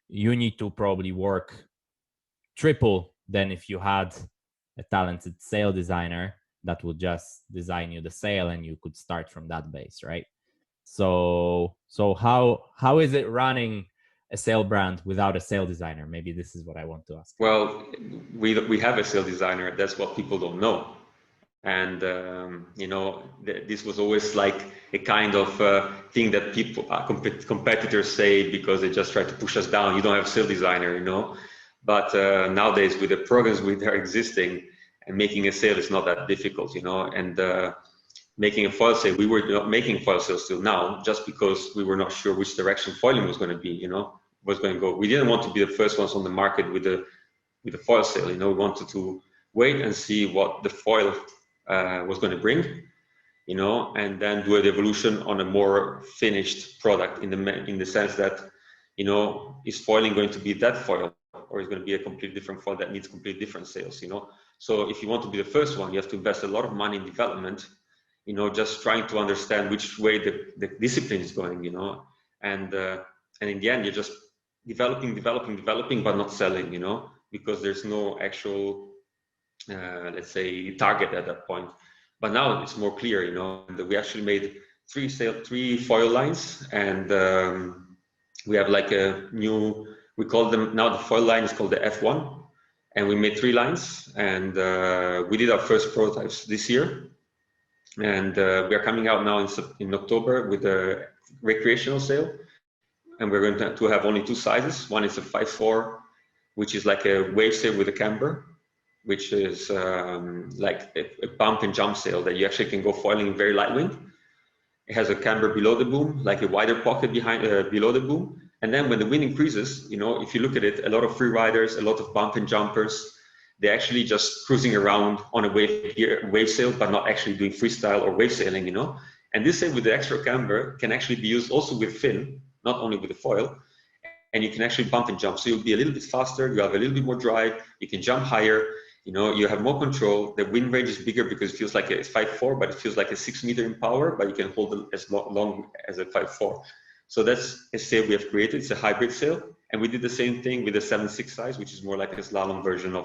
you need to probably work triple than if you had a talented sale designer that would just design you the sail and you could start from that base, right? So how is it running a sail brand without a sale designer? Maybe this is what I want to ask. Well, we have a sale designer. That's what people don't know. And, this was always like a kind of thing that people, competitors say because they just try to push us down. You don't have a sale designer, But nowadays with the programs that are existing, and making a sale is not that difficult, and making a foil sale, we were not making foil sales till now just because we were not sure which direction foiling was going to be, was going to go. We didn't want to be the first ones on the market with the foil sale, we wanted to wait and see what the foil was going to bring, and then do an evolution on a more finished product in the sense that, is foiling going to be that foil, or is going to be a completely different foil that needs completely different sales, So if you want to be the first one, you have to invest a lot of money in development, just trying to understand which way the discipline is going, and in the end, you're just developing, but not selling, because there's no actual, let's say, target at that point. But now it's more clear, and we actually made three foil lines, and we have like a new, we call them now, the foil line is called the F1. And we made 3 lines, and we did our first prototypes this year. And we are coming out now in October with a recreational sale. And we're going to have only 2 sizes. One is a 5.4, which is like a wave sail with a camber, which is like a bump and jump sail that you actually can go foiling in very light wind. It has a camber below the boom, like a wider pocket behind below the boom. And then when the wind increases, if you look at it, a lot of free riders, a lot of bump and jumpers, they're actually just cruising around on a wave sail, but not actually doing freestyle or wave sailing, And this sail with the extra camber can actually be used also with fin, not only with the foil, and you can actually bump and jump. So you'll be a little bit faster, you have a little bit more drive, you can jump higher, you have more control. The wind range is bigger because it feels like it's 5.4, but it feels like a 6 meter in power, but you can hold it as long as a 5.4. So that's a sail we have created. It's a hybrid sail. And we did the same thing with the 7.6 size, which is more like a slalom version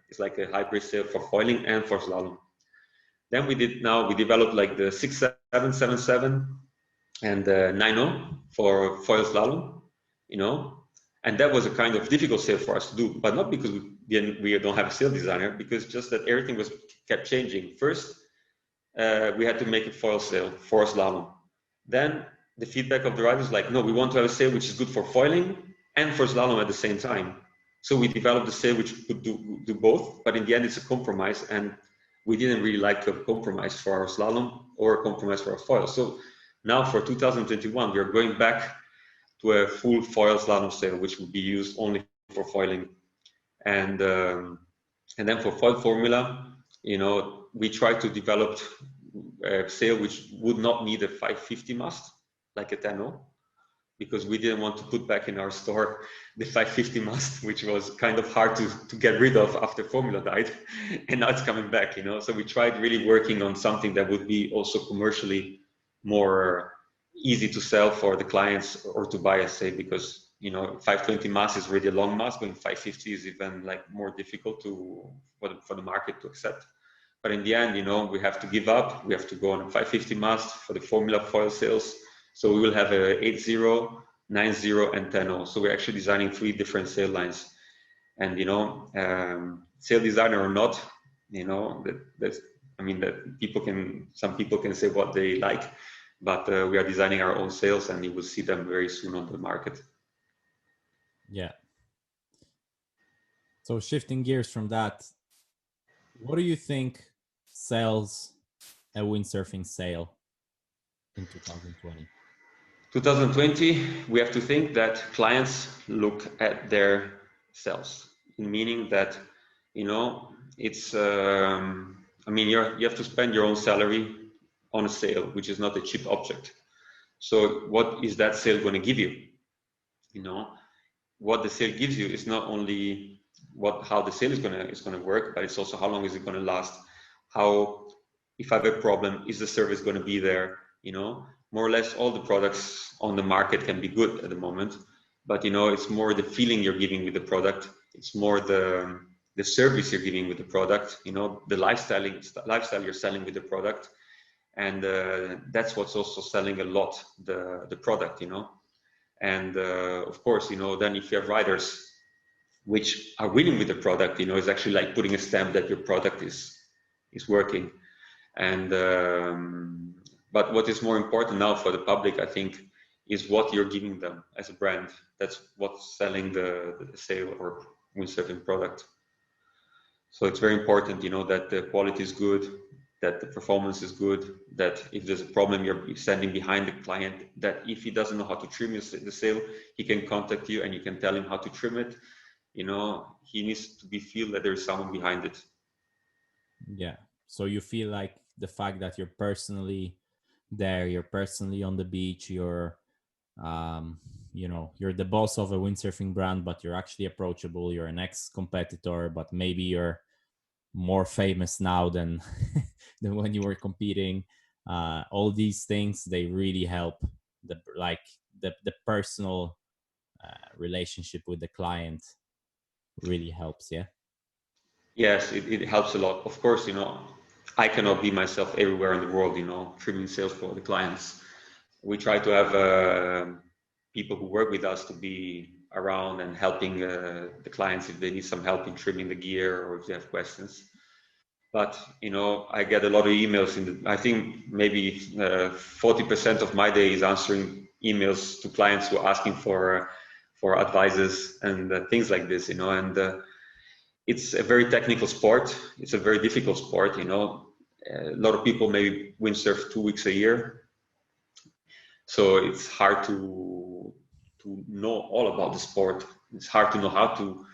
it's like a hybrid sail for foiling and for slalom. Then we developed like the 6777 and the 90 for foil slalom, you know, and that was a kind of difficult sail for us to do, but not because we don't have a sail designer, because just that everything kept changing. First, we had to make a foil sail for slalom. Then the feedback of the riders like, no, we want to have a sail which is good for foiling and for slalom at the same time. So we developed a sail which could do both, but in the end it's a compromise, and we didn't really like to compromise for our slalom or a compromise for our foil. So now for 2021, we are going back to a full foil slalom sail, which will be used only for foiling. And then for foil formula, you know, we try to develop a sail which would not need a 550 mast, like a 10-0, because we didn't want to put back in our store the 550 mast, which was kind of hard to get rid of after formula died, and now it's coming back, you know. So we tried really working on something that would be also commercially more easy to sell for the clients or to buy, I say, because, you know, 520 mast is really a long mast, going 550 is even like more difficult for the market to accept. But in the end, you know, we have to give up. We have to go on a 550 mast for the formula foil sails. So we will have a 80, 90, and 10. So we're actually designing 3 different sail lines. And, you know, sail designer or not, you know, some people can say what they like, but we are designing our own sails, and you will see them very soon on the market. Yeah. So shifting gears from that, what do you think sells a windsurfing sail in 2020? 2020, we have to think that clients look at their sails, meaning that, you know, it's, I mean, you have to spend your own salary on a sail, which is not a cheap object. So what is that sail going to give you? You know, what the sail gives you is not only how the sail is going to work, but it's also how long is it going to last? How, if I have a problem, is the service going to be there? You know, more or less all the products on the market can be good at the moment, but, you know, it's more the feeling you're giving with the product. It's more the service you're giving with the product, you know, the lifestyle you're selling with the product. And that's what's also selling a lot, the product, you know. And of course, you know, then if you have riders which are winning with the product, you know, it's actually like putting a stamp that your product is working. And but what is more important now for the public, I think, is what you're giving them as a brand. That's what's selling the sail or windsurfing product. So it's very important, you know, that the quality is good, that the performance is good, that if there's a problem, you're standing behind the client, that if he doesn't know how to trim the sail, he can contact you and you can tell him how to trim it. You know, he needs to feel that there's someone behind it. Yeah. So you feel like the fact that you're personally there, you're personally on the beach, you're, you know, you're the boss of a windsurfing brand, but you're actually approachable. You're an ex-competitor, but maybe you're more famous now than than when you were competing. All these things, they really help the personal relationship with the client really helps. Yeah. Yes, it helps a lot. Of course, you know, I cannot be myself everywhere in the world, you know, trimming sails for the clients. We try to have people who work with us to be around and helping the clients if they need some help in trimming the gear or if they have questions. But, you know, I get a lot of emails I think maybe 40% of my day is answering emails to clients who are asking for advices and things like this, you know, and it's a very technical sport. It's a very difficult sport, you know. A lot of people maybe windsurf 2 weeks a year. So it's hard to know all about the sport. It's hard to know how to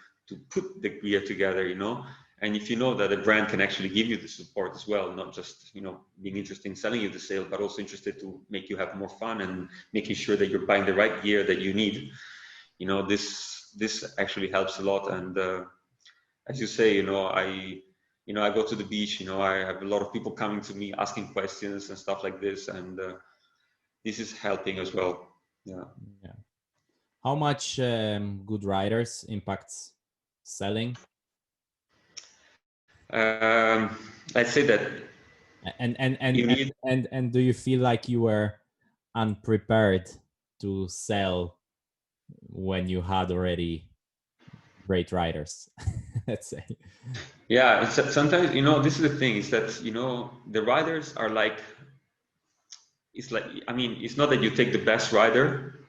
put the gear together, you know. And if you know that a brand can actually give you the support as well, not just, you know, being interested in selling you the sail, but also interested to make you have more fun and making sure that you're buying the right gear that you need, you know, this actually helps a lot. And as you say, you know, I go to the beach, you know, I have a lot of people coming to me asking questions and stuff like this, and this is helping as well. Yeah. How much good riders impacts selling? I'd say that You need- And do you feel like you were unprepared to sell when you had already great riders? Let's say. Yeah, sometimes, this is the thing, is that, the riders are like, it's like, I mean, it's not that you take the best rider,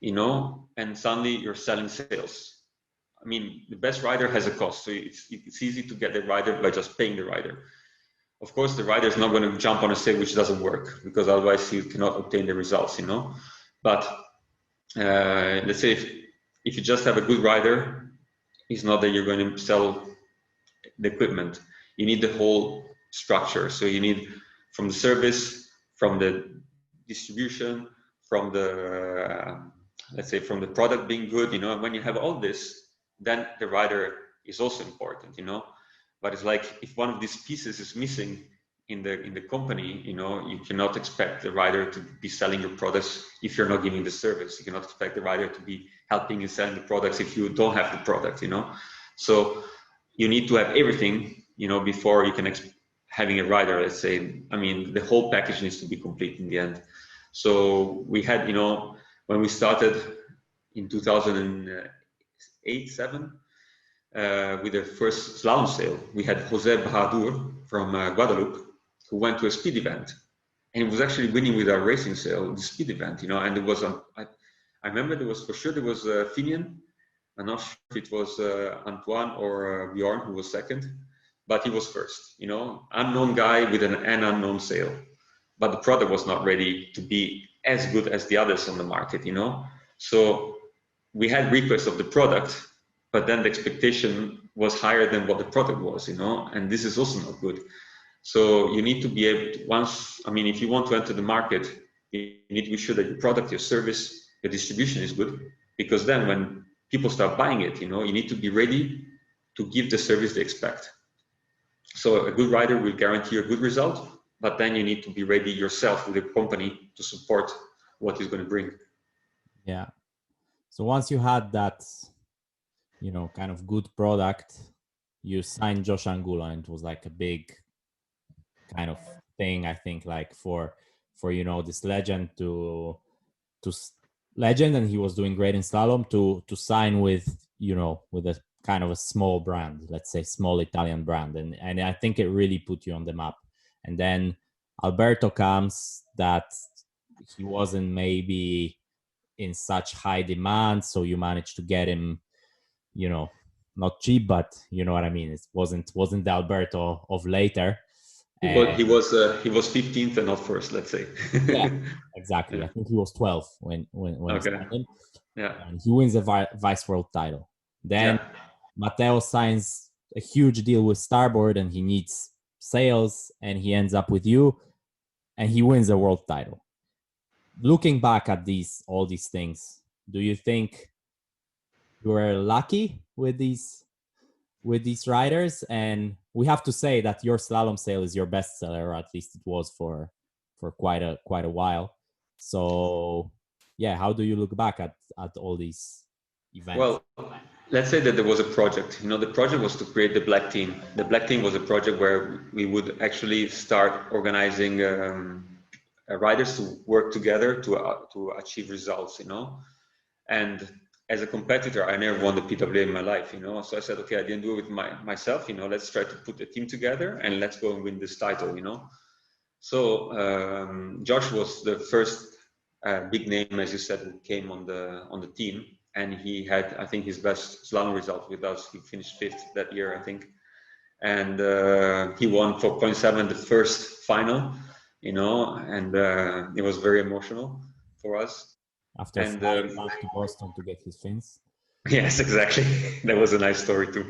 and suddenly you're selling sales. I mean, the best rider has a cost, so it's easy to get the rider by just paying the rider. Of course, the rider is not going to jump on a sale which doesn't work, because otherwise you cannot obtain the results, But let's say if you just have a good rider, it's not that you're going to sell the equipment. You need the whole structure. So you need from the service, from the distribution, from the let's say from the product being good, and when you have all this, then the rider is also important, But it's like, if one of these pieces is missing in the company, you cannot expect the rider to be selling your products if you're not giving the service. You cannot expect the rider to be helping you selling the products if you don't have the product, So you need to have everything, before you can having a rider, let's say. I mean, the whole package needs to be complete in the end. So we had, when we started in 2008, 7, with the first slalom sale, we had Jose Bahadur from Guadeloupe, who went to a speed event, and he was actually winning with our racing sale, the speed event, and it was, I remember there was Finian. I'm not sure if it was Antoine or Bjorn who was second, but he was first, unknown guy with an unknown sale, but the product was not ready to be as good as the others on the market, So we had requests of the product, but then the expectation was higher than what the product was, and this is also not good. So you need to be able to, if you want to enter the market, you need to be sure that your product, your service, your distribution is good, because then when people start buying it, you need to be ready to give the service they expect. So a good rider will guarantee a good result, but then you need to be ready yourself with your company to support what he's going to bring. Yeah. So once you had that, kind of good product, you signed Josh Angulo, and it was like a big kind of thing, I think, like for this legend to legend, and he was doing great in slalom, to sign with with a kind of a small brand, let's say small Italian brand, and I think it really put you on the map. And then Alberto comes, that he wasn't maybe in such high demand, so you managed to get him, not cheap, but you know what I mean. It wasn't the Alberto of later. But he was 15th and not first, let's say. Yeah, exactly. I think he was 12 when Okay. he signed him. Yeah. And he wins the vice world title. Then Matteo signs a huge deal with Starboard, and he needs sales, and he ends up with you, and he wins the world title. Looking back at all these things, do you think you were lucky with these riders? And we have to say that your slalom sale is your best seller, or at least it was for quite a while. So yeah, how do you look back at all these events? Well, let's say that there was a project. The project was to create the Black Team. The Black Team was a project where we would actually start organizing riders to work together to achieve results, And as a competitor, I never won the PWA in my life, So I said, okay, I didn't do it with myself, Let's try to put a team together and let's go and win this title, So Josh was the first big name, as you said, who came on the team, and he had, I think, his best slalom result with us. He finished 5th that year, I think, and he won for 0.7 the first final, and it was very emotional for us. After flying back to Boston to get his fins. Yes, exactly. That was a nice story too.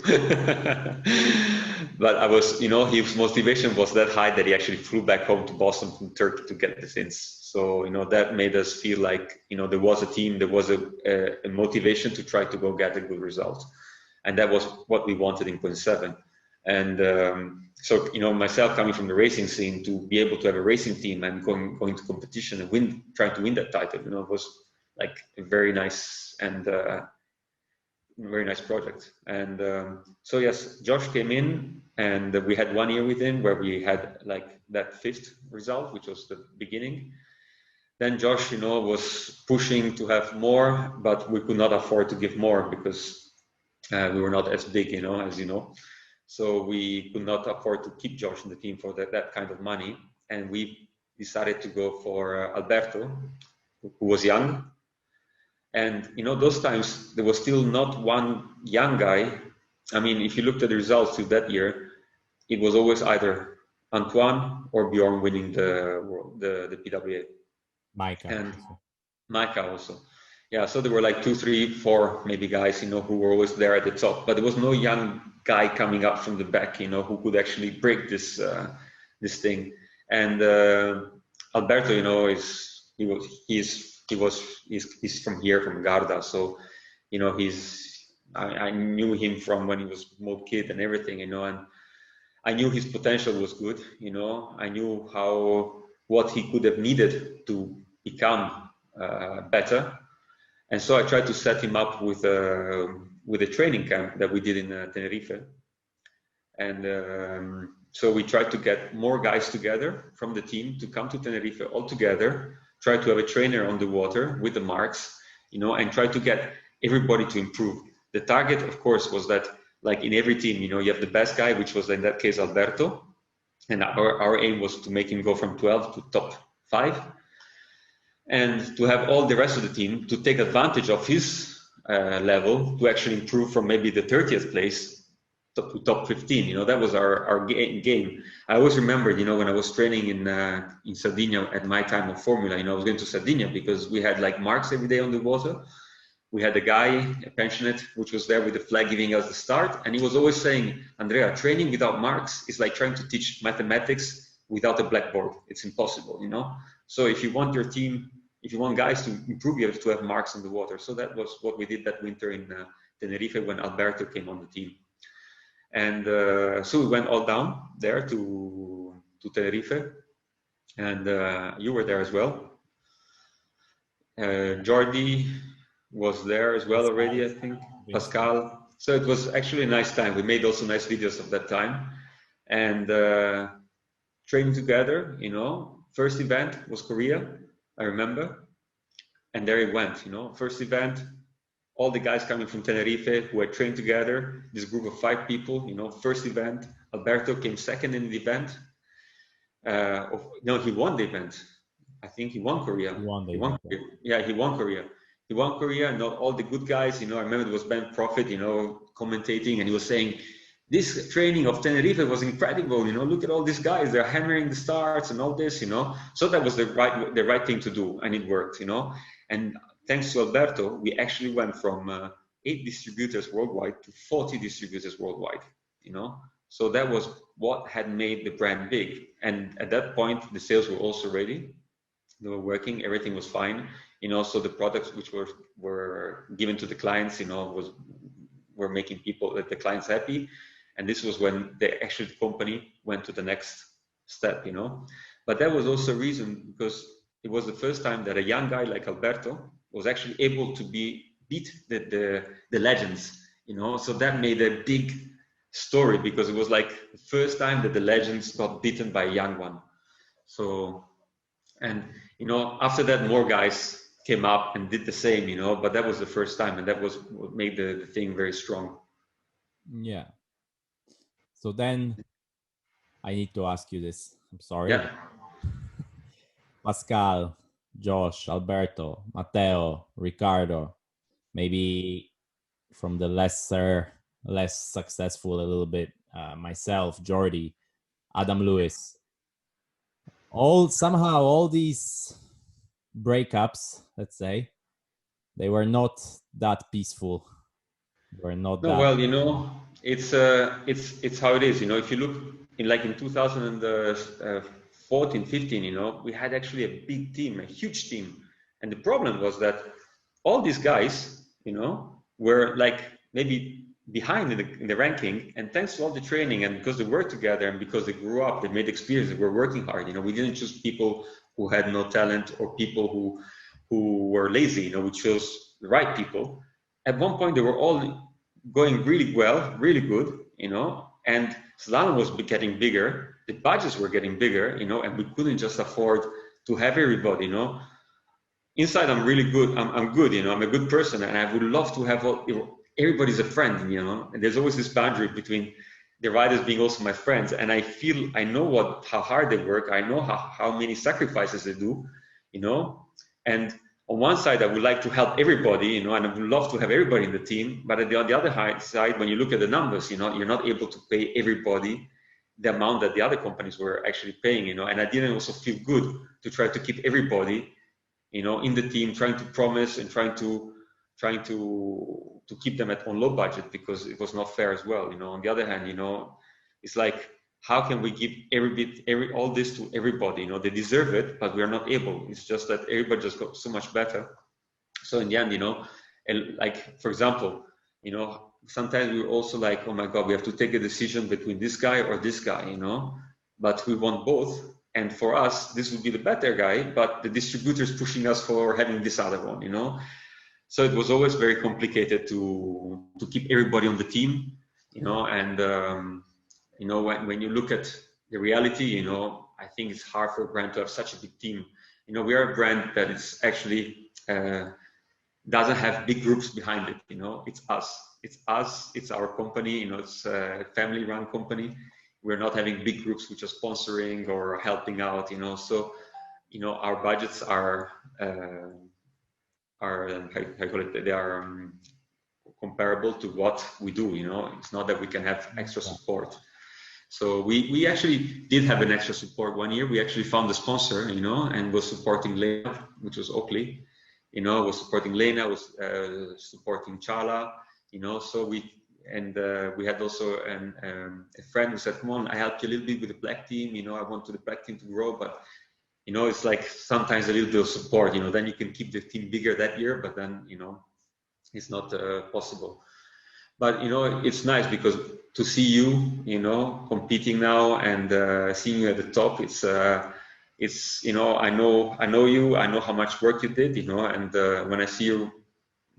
But I was, his motivation was that high that he actually flew back home to Boston from Turkey to get the fins. So, that made us feel like, there was a team, there was a motivation to try to go get a good result. And that was what we wanted in 0.7. And so, myself coming from the racing scene, to be able to have a racing team and going to competition and trying to win that title, was like a very nice and very nice project. And so yes, Josh came in And we had 1 year with him where we had like that 5th result, which was the beginning. Then Josh, was pushing to have more, but we could not afford to give more because we were not as big, as you know. So we could not afford to keep Josh in the team for that kind of money. And we decided to go for Alberto, who was young. And, those times, there was still not one young guy. I mean, if you looked at the results of that year, it was always either Antoine or Bjorn winning the PWA. Micah. And Micah also. Yeah, so there were like 2, 3, 4 maybe guys, who were always there at the top. But there was no young guy coming up from the back, who could actually break this thing. And Alberto, he's from here, from Garda. So, I knew him from when he was a small kid and everything, and I knew his potential was good. I knew what he could have needed to become better. And so I tried to set him up with a training camp that we did in Tenerife. And so we tried to get more guys together from the team to come to Tenerife all together, try to have a trainer on the water with the marks, and try to get everybody to improve. The target, of course, was that like in every team, you have the best guy, which was in that case Alberto. And our aim was to make him go from 12 to top 5. And to have all the rest of the team to take advantage of his level to actually improve from maybe the 30th place to top 15. That was our game. I always remembered, when I was training in Sardinia at my time of Formula, I was going to Sardinia because we had like marks every day on the water. We had a guy, a pensionate, which was there with the flag giving us the start. And he was always saying, Andrea, training without marks is like trying to teach mathematics without a blackboard. It's impossible, So if you want your team, if you want guys to improve, you have to have marks on the water. So that was what we did that winter in Tenerife when Alberto came on the team. And so we went all down there to Tenerife. And you were there as well. Jordi was there as well already, I think. Pascal. So it was actually a nice time. We made also nice videos of that time. And trained together, First event was Korea, I remember. And there it went, First event, all the guys coming from Tenerife who had trained together, this group of 5 people, first event. Alberto came second in the event. No, he won the event. I think he won Korea. He won Korea. Yeah, he won Korea. He won Korea, and all the good guys, I remember it was Ben Prophet, commentating, and he was saying, this training of Tenerife was incredible, look at all these guys, they're hammering the starts and all this, So that was the right thing to do, and it worked, And thanks to Alberto, we actually went from 8 distributors worldwide to 40 distributors worldwide, So that was what had made the brand big. And at that point, the sales were also ready. They were working, everything was fine. So the products which were given to the clients, were making the clients happy. And this was when the company went to the next step, But that was also a reason because it was the first time that a young guy like Alberto was actually able to beat the legends, So that made a big story because it was like the first time that the legends got beaten by a young one. So, and after that, more guys came up and did the same, but that was the first time, and that was what made the thing very strong. Yeah. So then I need to ask you this. I'm sorry. Yeah. Pascal, Josh, Alberto, Matteo, Ricardo, maybe from the less successful a little bit, myself, Jordi, Adam Lewis. All these breakups, let's say, they were not that peaceful. They were not that... Well, it's how it is. If you look in 2014, 15, we had actually a big team, a huge team. And the problem was that all these guys, were like maybe behind in the ranking, and thanks to all the training and because they worked together and because they grew up, they made experience, they were working hard. We didn't choose people who had no talent or people who were lazy. We chose the right people. At one point, they were all going really well, really good, and slalom was getting bigger, the budgets were getting bigger, you know, and we couldn't just afford to have everybody, you know. Inside, I'm really good. I'm good, you know. I'm a good person, and I would love to have everybody's a friend, you know. And there's always this boundary between the riders being also my friends, and I know how hard they work. I know how many sacrifices they do, you know. And on one side, I would like to help everybody, you know, and I would love to have everybody in the team. But on the other side, when you look at the numbers, you know, you're not able to pay everybody the amount that the other companies were actually paying, you know. And I didn't also feel good to try to keep everybody, you know, in the team, trying to promise and trying to keep them on low budget, because it was not fair as well, you know. On the other hand, you know, it's like, how can we give all this to everybody? You know, they deserve it, but we are not able. It's just that everybody just got so much better. So in the end, you know, like, for example, you know, sometimes we're also like, oh my God, we have to take a decision between this guy or this guy, you know, but we want both. And for us, this would be the better guy, but the distributor is pushing us for having this other one, you know. So it was always very complicated to keep everybody on the team, you know. And you know, when you look at the reality, you know, I think it's hard for a brand to have such a big team. You know, we are a brand that is actually doesn't have big groups behind it. You know, it's us. It's our company. You know, it's a family-run company. We're not having big groups which are sponsoring or helping out, you know. So, you know, our budgets are they are comparable to what we do, you know. It's not that we can have extra support. So we actually did have an extra support one year. We actually found a sponsor, you know, and was supporting Lena, which was Oakley, you know, was supporting Lena, was supporting Chala, you know. So we had also a friend who said, come on, I helped you a little bit with the black team, you know, I want the black team to grow, but, you know, it's like sometimes a little bit of support, you know, then you can keep the team bigger that year, but then, you know, it's not possible. But, you know, it's nice because to see you, you know, competing now and seeing you at the top, it's, you know, I know you, I know how much work you did, you know, and when I see you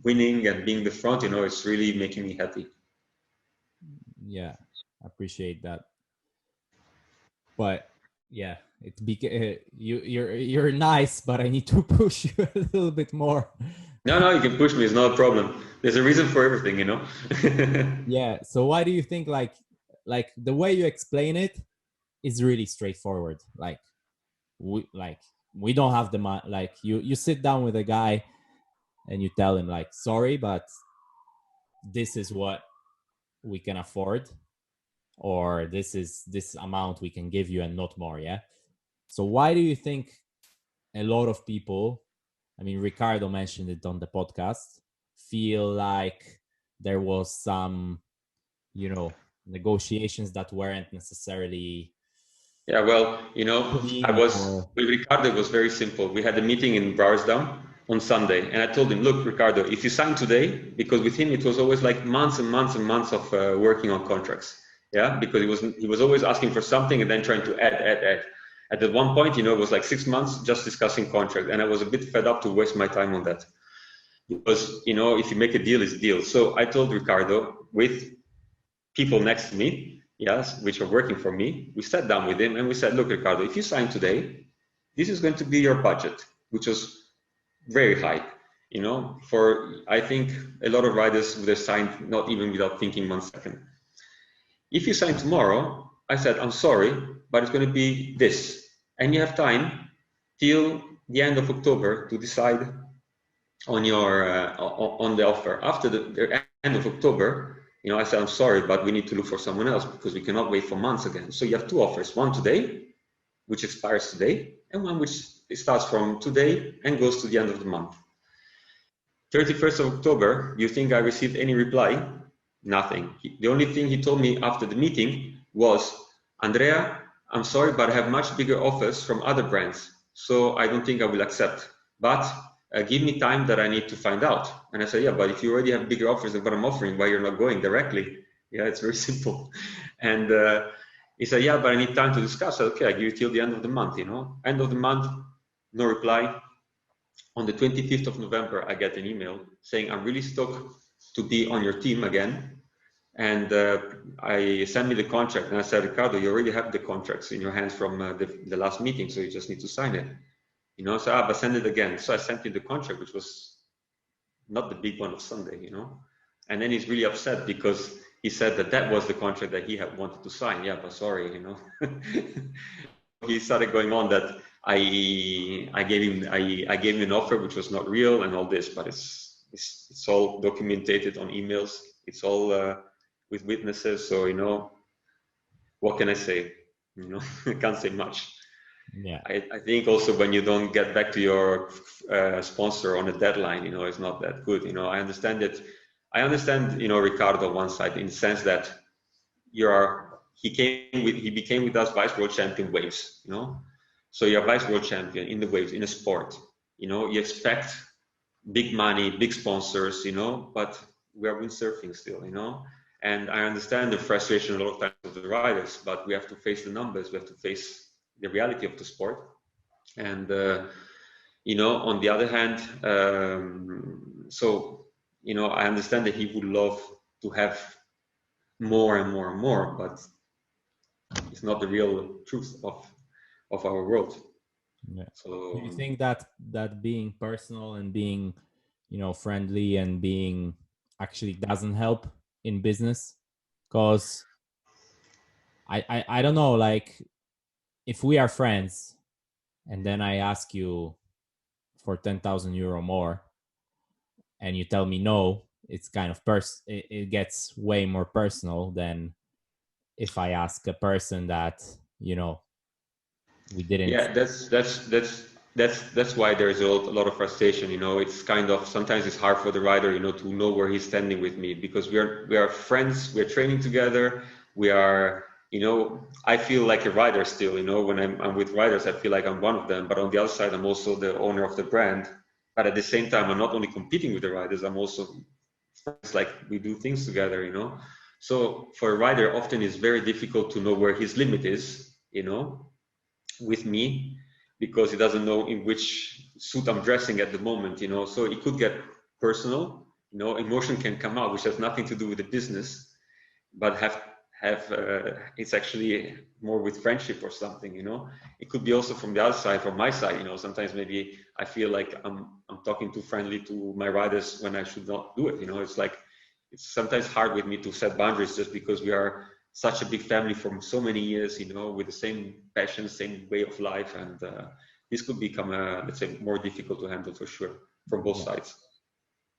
winning and being the front, you know, it's really making me happy. Yeah, I appreciate that. But yeah, you're nice, but I need to push you a little bit more. No, you can push me. It's not a problem. There's a reason for everything, you know. Yeah. So why do you think like the way you explain it is really straightforward? Like we don't have the money. Like you sit down with a guy and you tell him like, sorry, but this is what we can afford, or this is this amount we can give you and not more. Yeah. So why do you think a lot of people, I mean, Ricardo mentioned it on the podcast, feel like there was some, you know, negotiations that weren't necessarily. Yeah, well, you know, with Ricardo, it was very simple. We had a meeting in Brouwersdam on Sunday, and I told him, look, Ricardo, if you sign today, because with him it was always like months and months and months of working on contracts. Yeah, because he was always asking for something and then trying to add. At one point, you know, it was like 6 months just discussing contract, and I was a bit fed up to waste my time on that. Because, you know, if you make a deal, it's a deal. So I told Ricardo, with people next to me, yes, which are working for me, we sat down with him and we said, look, Ricardo, if you sign today, this is going to be your budget, which was very high. You know, I think a lot of riders would have signed not even without thinking 1 second. If you sign tomorrow, I said, I'm sorry, but it's going to be this. And you have time till the end of October to decide on your on the offer. After the end of October, you know, I said, I'm sorry, but we need to look for someone else because we cannot wait for months again. So you have 2 offers, one today, which expires today, and one which starts from today and goes to the end of the month. 31st of October, you think I received any reply? Nothing. The only thing he told me after the meeting was, Andrea, I'm sorry, but I have much bigger offers from other brands, so I don't think I will accept. But give me time that I need to find out. And I said, yeah, but if you already have bigger offers than what I'm offering, why you're not going directly? Yeah, it's very simple. And he said, yeah, but I need time to discuss. I said, okay, I give you till the end of the month, you know. End of the month, no reply. On the 25th of November, I get an email saying, I'm really stoked to be on your team again. And I sent me the contract, and I said, Ricardo, you already have the contracts in your hands from the last meeting, so you just need to sign it. You know, so but send it again. So I sent him the contract, which was not the big one of Sunday, you know. And then he's really upset because he said that was the contract that he had wanted to sign. Yeah, but sorry, you know. He started going on that I gave him an offer which was not real and all this, but it's all documented on emails. It's all with witnesses. So, you know, what can I say? You know, I can't say much. Yeah. I think also when you don't get back to your sponsor on a deadline, you know, it's not that good. You know, I understand, you know, Ricardo on one side, in the sense that he became with us vice world champion waves, you know. So you're vice world champion in the waves, in a sport, you know, you expect big money, big sponsors, you know, but we are windsurfing still, you know. And I understand the frustration a lot of times of the riders, but we have to face the numbers, we have to face the reality of the sport. And you know, on the other hand, so, you know, I understand that he would love to have more and more and more, but it's not the real truth of our world. Yeah. So do you think that being personal and being, you know, friendly and being actually doesn't help in business? Because I don't know, like, if we are friends and then I ask you for 10,000 euro more and you tell me no, it's kind of it gets way more personal than if I ask a person that, you know, we didn't. Yeah, that's why there's a lot of frustration. You know, it's kind of, sometimes it's hard for the rider, you know, to know where he's standing with me, because we are friends, we're training together, we are, you know, I feel like a rider still, you know, when I'm with riders, I feel like I'm one of them, but on the other side, I'm also the owner of the brand. But at the same time, I'm not only competing with the riders, I'm also friends, like we do things together, you know. So for a rider, often it's very difficult to know where his limit is, you know, with me, because he doesn't know in which suit I'm dressing at the moment, you know. So it could get personal, you know, emotion can come out, which has nothing to do with the business, but it's actually more with friendship or something, you know. It could be also from the other side, from my side, you know. Sometimes maybe I feel like I'm talking too friendly to my riders when I should not do it, you know. It's like, it's sometimes hard with me to set boundaries, just because we are such a big family from so many years, you know, with the same passion, same way of life, and this could become, let's say, more difficult to handle for sure from both sides.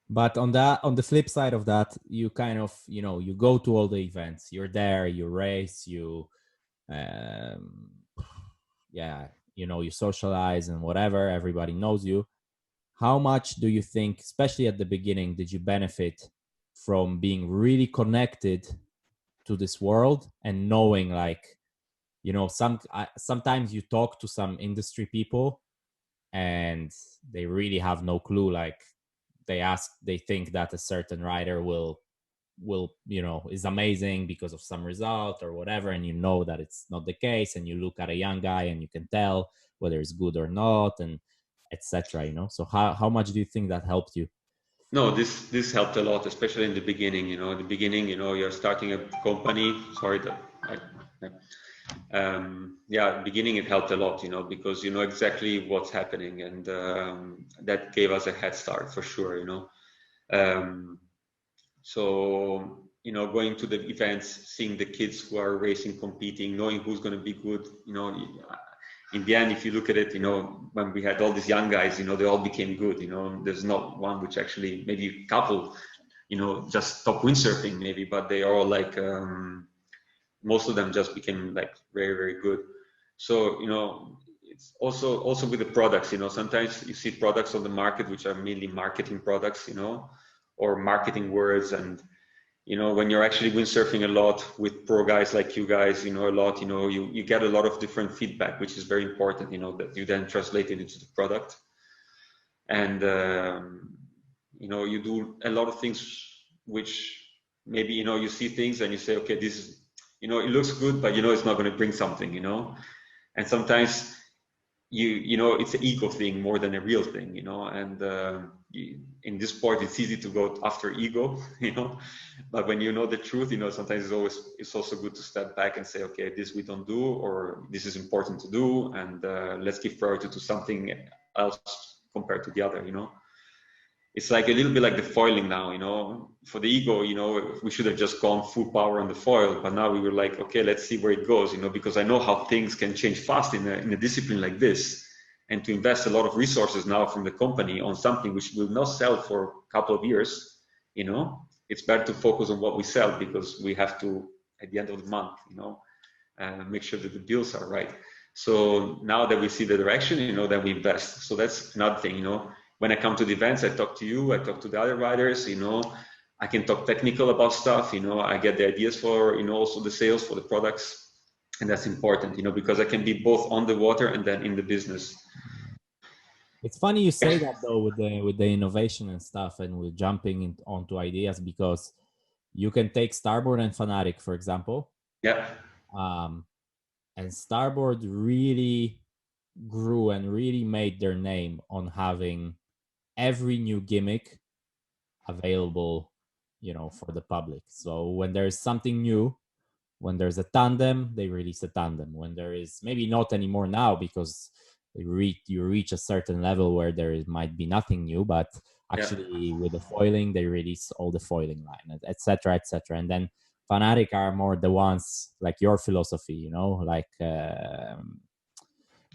But on the flip side of that, you kind of, you know, you go to all the events, you're there, you race, you, yeah, you know, you socialize and whatever, everybody knows you. How much do you think, especially at the beginning, did you benefit from being really connected to this world and knowing, like, you know, sometimes you talk to some industry people and they really have no clue, like, they think that a certain rider will, you know, is amazing because of some result or whatever, and you know that it's not the case, and you look at a young guy and you can tell whether it's good or not, and etc., you know. So how much do you think that helped you? No, this helped a lot, especially in the beginning. You know, in the beginning, you know, you're starting a company. Sorry, beginning it helped a lot, you know, because you know exactly what's happening, and that gave us a head start for sure, you know. So, you know, going to the events, seeing the kids who are racing, competing, knowing who's going to be good, you know. In the end, if you look at it, you know, when we had all these young guys, you know, they all became good, you know. There's not one which actually, maybe a couple, you know, just stopped windsurfing maybe, but they are all like, most of them just became like very, very good. So, you know, it's also with the products, you know, sometimes you see products on the market which are mainly marketing products, you know, or marketing words. And, you know, when you're actually windsurfing a lot with pro guys like you guys, you know, a lot, you know, you get a lot of different feedback, which is very important, you know, that you then translate it into the product. And, you know, you do a lot of things which maybe, you know, you see things and you say, okay, this is, you know, it looks good, but you know, it's not going to bring something, you know. And sometimes you know, it's an ego thing more than a real thing, you know. And in this sport, it's easy to go after ego, you know. But when you know the truth, you know, sometimes it's also good to step back and say, okay, this we don't do, or this is important to do, and let's give priority to something else compared to the other, you know. It's like a little bit like the foiling now, you know. For the ego, you know, we should have just gone full power on the foil, but now we were like, okay, let's see where it goes, you know, because I know how things can change fast in a discipline like this, and to invest a lot of resources now from the company on something which will not sell for a couple of years, you know, it's better to focus on what we sell, because we have to, at the end of the month, you know, make sure that the bills are right. So now that we see the direction, you know, then we invest. So that's another thing, you know. When I come to the events, I talk to you, I talk to the other riders, you know, I can talk technical about stuff, you know, I get the ideas for, you know, also the sales for the products. And that's important, you know, because I can be both on the water and then in the business. It's funny you say that though, with the innovation and stuff, and with jumping onto ideas, because you can take Starboard and Fanatic, for example. Yeah. And Starboard really grew and really made their name on having every new gimmick available, you know, for the public. So when there's something new, when there's a tandem, they release a tandem. When there is, maybe not anymore now, because you reach a certain level where might be nothing new, but actually with the foiling, they release all the foiling line, etc., etc. And then Fanatic are more the ones like your philosophy, you know, like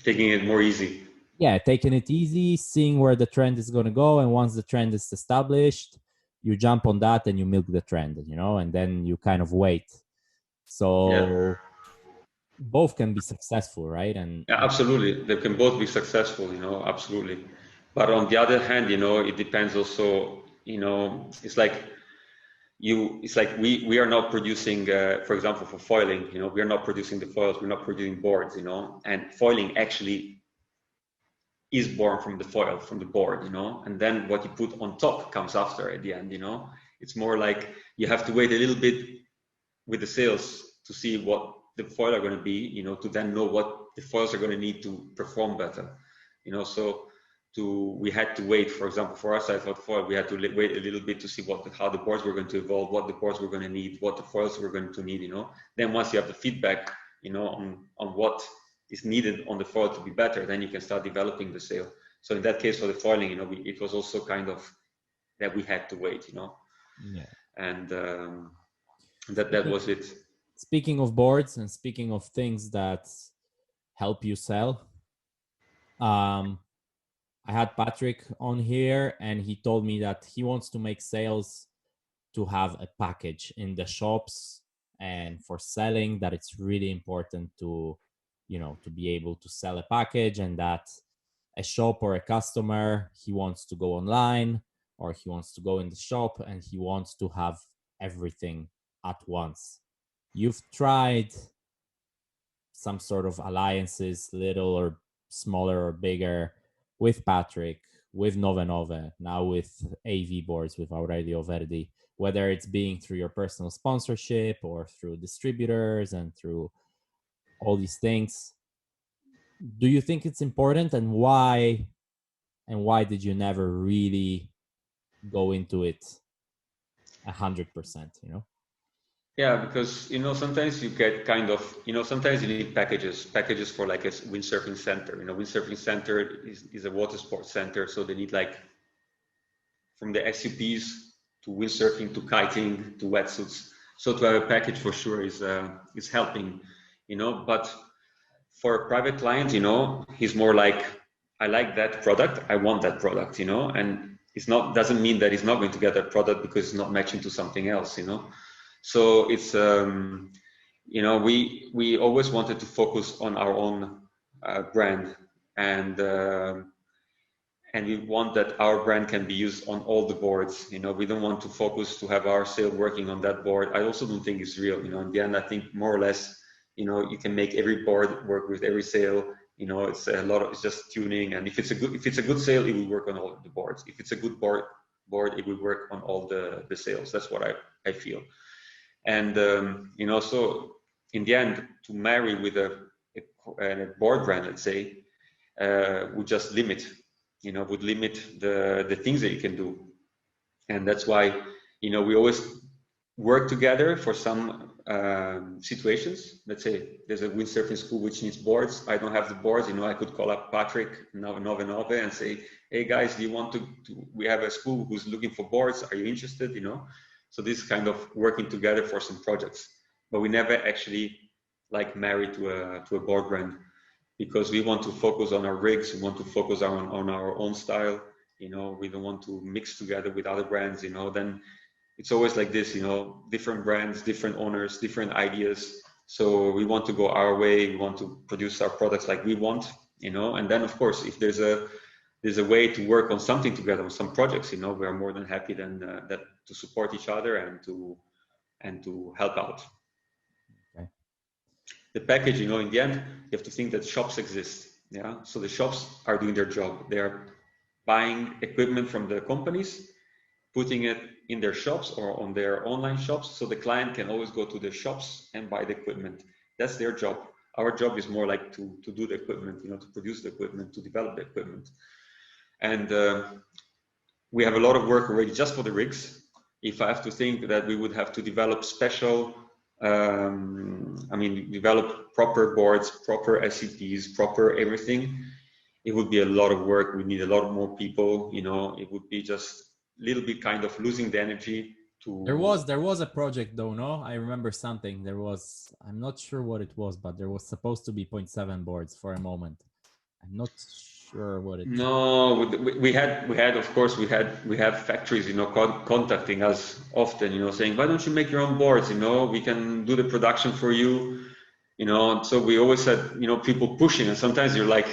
taking it more easy. Yeah, taking it easy, seeing where the trend is going to go, and once the trend is established, you jump on that and you milk the trend, you know, and then you kind of wait. So both can be successful, right? And absolutely, they can both be successful, you know, absolutely. But on the other hand, you know, it depends also, you know, it's like we are not producing, for example, for foiling, you know, we are not producing the foils, we're not producing boards, you know, and foiling actually is born from the foil, from the board, you know, and then what you put on top comes after at the end, you know. It's more like you have to wait a little bit with the sales to see what the foil are going to be, you know, to then know what the foils are going to need to perform better, you know. So we had to wait, for example, for us, I thought foil, we had to wait a little bit to see how the boards were going to evolve, what the boards were going to need, what the foils were going to need, you know. Then once you have the feedback, you know, on what is needed on the foil to be better, then you can start developing the sail. So in that case, for the foiling, you know, it was also kind of that we had to wait, you know. And that was it. Speaking of boards and speaking of things that help you sell, I had Patrick on here, and he told me that he wants to make sales to have a package in the shops, and for selling, that it's really important to, you know, to be able to sell a package, and that a shop or a customer, he wants to go online or he wants to go in the shop and he wants to have everything at once. You've tried some sort of alliances, little or smaller or bigger, with Patrick, with Nove, now with AV boards, with Aurelio Verdi, whether it's being through your personal sponsorship or through distributors and through all these things. Do you think it's important, and why did you never really go into it 100%, you know? Yeah, because, you know, sometimes you get kind of, you know, sometimes you need packages for like a windsurfing center. You know, windsurfing center is a water sports center, so they need like from the SUPs to windsurfing to kiting to wetsuits. So to have a package for sure is helping, you know. But for a private client, you know, he's more like, I like that product, I want that product, you know, and doesn't mean that he's not going to get that product because it's not matching to something else, you know. So it's, you know, we always wanted to focus on our own brand, and we want that our brand can be used on all the boards. You know, we don't want to focus to have our sail working on that board. I also don't think it's real. You know, in the end, I think more or less, you know, you can make every board work with every sail. You know, it's it's just tuning, and if it's a good sail, it will work on all the boards. If it's a good board, it will work on all the sails. That's what I feel. And you know, so in the end, to marry with a board brand, let's say, would just limit, would limit the things that you can do. And that's why, we always work together for some situations. Let's say there's a windsurfing school which needs boards. I don't have the boards, I could call up Patrick Nove and say, hey guys, do you want to we have a school who's looking for boards. Are you interested? So this is kind of working together for some projects, but we never actually like married to a board brand, because we want to focus on our rigs. We want to focus on our own style. We don't want to mix together with other brands, then it's always like this, different brands, different owners, different ideas. So we want to go our way. We want to produce our products like we want, and then of course, if there's a way to work on something together, on some projects, we are more than happy then that to support each other and to help out. Okay. The package, in the end, you have to think that shops exist. Yeah. So the shops are doing their job. They are buying equipment from the companies, putting it in their shops or on their online shops. So the client can always go to the shops and buy the equipment. That's their job. Our job is more like to do the equipment, to produce the equipment, to develop the equipment. And we have a lot of work already just for the rigs. If I have to think that we would have to develop special, develop proper boards, proper SCPs, proper everything, it would be a lot of work. We need a lot more people, it would be just a little bit kind of losing the energy to... There was a project though, no? I remember something. I'm not sure what it was, but there was supposed to be 0.7 boards for a moment. I'm not sure what it... No, we had, of course, we have factories, contacting us often, saying, why don't you make your own boards? We can do the production for you, So we always had, people pushing, and sometimes you're like,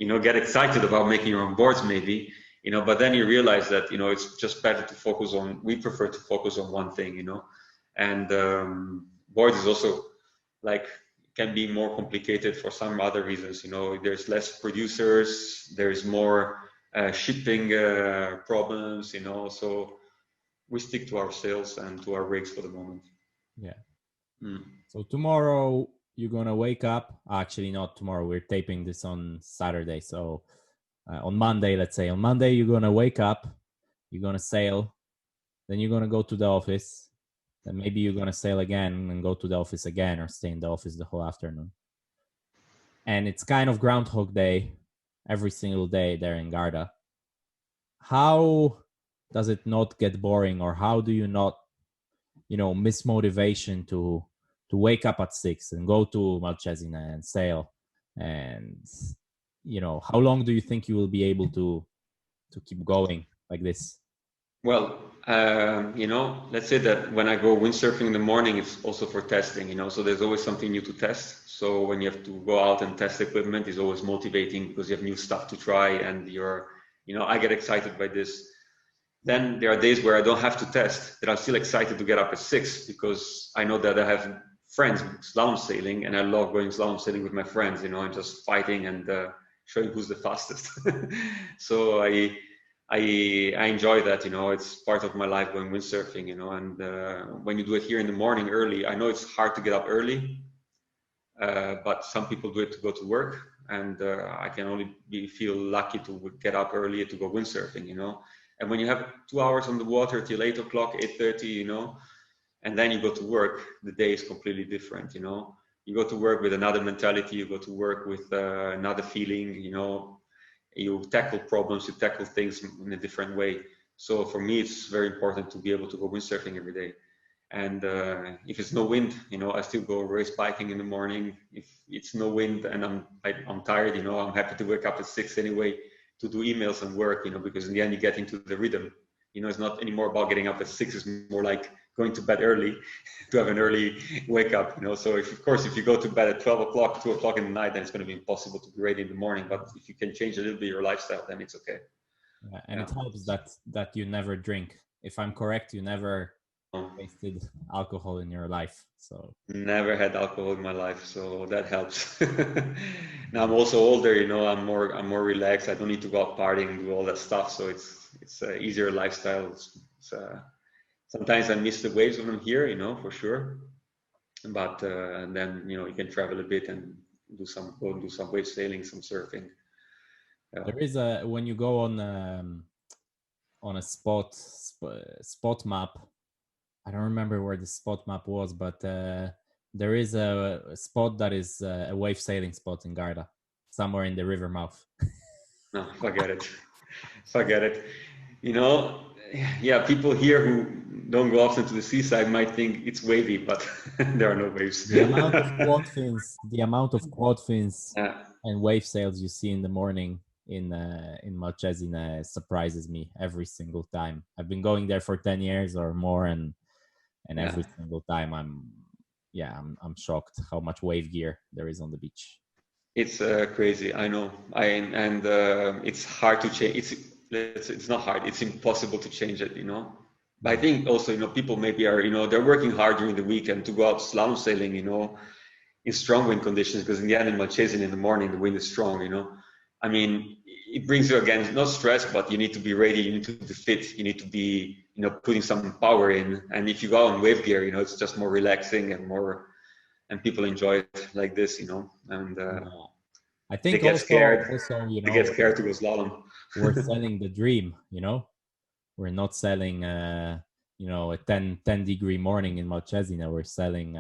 get excited about making your own boards maybe, but then you realize that, it's just better to focus on, we prefer to focus on one thing, and boards is also like, can be more complicated for some other reasons, there's less producers, there's more shipping problems, so we stick to our sales and to our rigs for the moment. Yeah. So tomorrow, you're gonna wake up. Actually, not tomorrow. We're taping this on Saturday. So on Monday, let's say on Monday, you're gonna wake up. You're gonna sail. Then you're gonna go to the office. Then maybe you're gonna sail again and go to the office again, or stay in the office the whole afternoon. And it's kind of Groundhog Day every single day there in Garda. How does it not get boring, or how do you not, miss motivation to wake up at 6 and go to Malczezina and sail? And, how long do you think you will be able to keep going like this? Well, let's say that when I go windsurfing in the morning, it's also for testing, so there's always something new to test. So when you have to go out and test equipment, it's always motivating because you have new stuff to try, and I get excited by this. Then there are days where I don't have to test, that I'm still excited to get up at 6 because I know that I have friends slalom sailing, and I love going slalom sailing with my friends, and just fighting and showing who's the fastest. So I enjoy that, it's part of my life going windsurfing, and when you do it here in the morning early, I know it's hard to get up early, but some people do it to go to work, and I can only feel lucky to get up early to go windsurfing, and when you have 2 hours on the water till 8 o'clock, 8:30, and then you go to work, the day is completely different, you go to work with another mentality, you go to work with another feeling, you tackle problems, you tackle things in a different way. So for me, it's very important to be able to go windsurfing every day. And if it's no wind, I still go race biking in the morning. If it's no wind and I'm tired, I'm happy to wake up at 6 anyway to do emails and work, because in the end you get into the rhythm. It's not anymore about getting up at 6. It's more like going to bed early to have an early wake up, So if you go to bed at 12 o'clock, 2 o'clock in the night, then it's going to be impossible to be ready in the morning. But if you can change a little bit your lifestyle, then it's okay. Yeah, and it helps that you never drink. If I'm correct, you never tasted alcohol in your life. So never had alcohol in my life, so that helps. Now I'm also older, I'm more relaxed. I don't need to go out partying and do all that stuff. So it's an easier lifestyle. Sometimes I miss the waves when I'm here, for sure. But then, you can travel a bit and do some wave sailing, some surfing. Yeah. There is a when you go on a spot map. I don't remember where the spot map was, but there is a spot that is a wave sailing spot in Garda, somewhere in the river mouth. No, forget it. Forget it. You know, yeah, people here who don't go often to the seaside might think it's wavy, but there are no waves. The amount of quad fins Yeah. and wave sails you see in the morning in Malcesine surprises me every single time. I've been going there for 10 years or more, and every single time I'm shocked how much wave gear there is on the beach. It's crazy. I know. It's hard to change. It's not hard. It's impossible to change it. You know. But I think also, you know, people maybe are, you know, they're working hard during the weekend to go out slalom sailing, you know, in strong wind conditions, because in the end, in Malcesine in the morning, the wind is strong. You know. I mean, it brings you again not stress, but you need to be ready. You need to be fit. You need to be, you know, putting some power in. And if you go on wave gear, you know, it's just more relaxing and people enjoy it like this, you know. And I think they get scared. you know, they get scared to go slalom. we're selling the dream, you know. We're not selling, you know, a 10 degree morning in Malcesine. We're selling,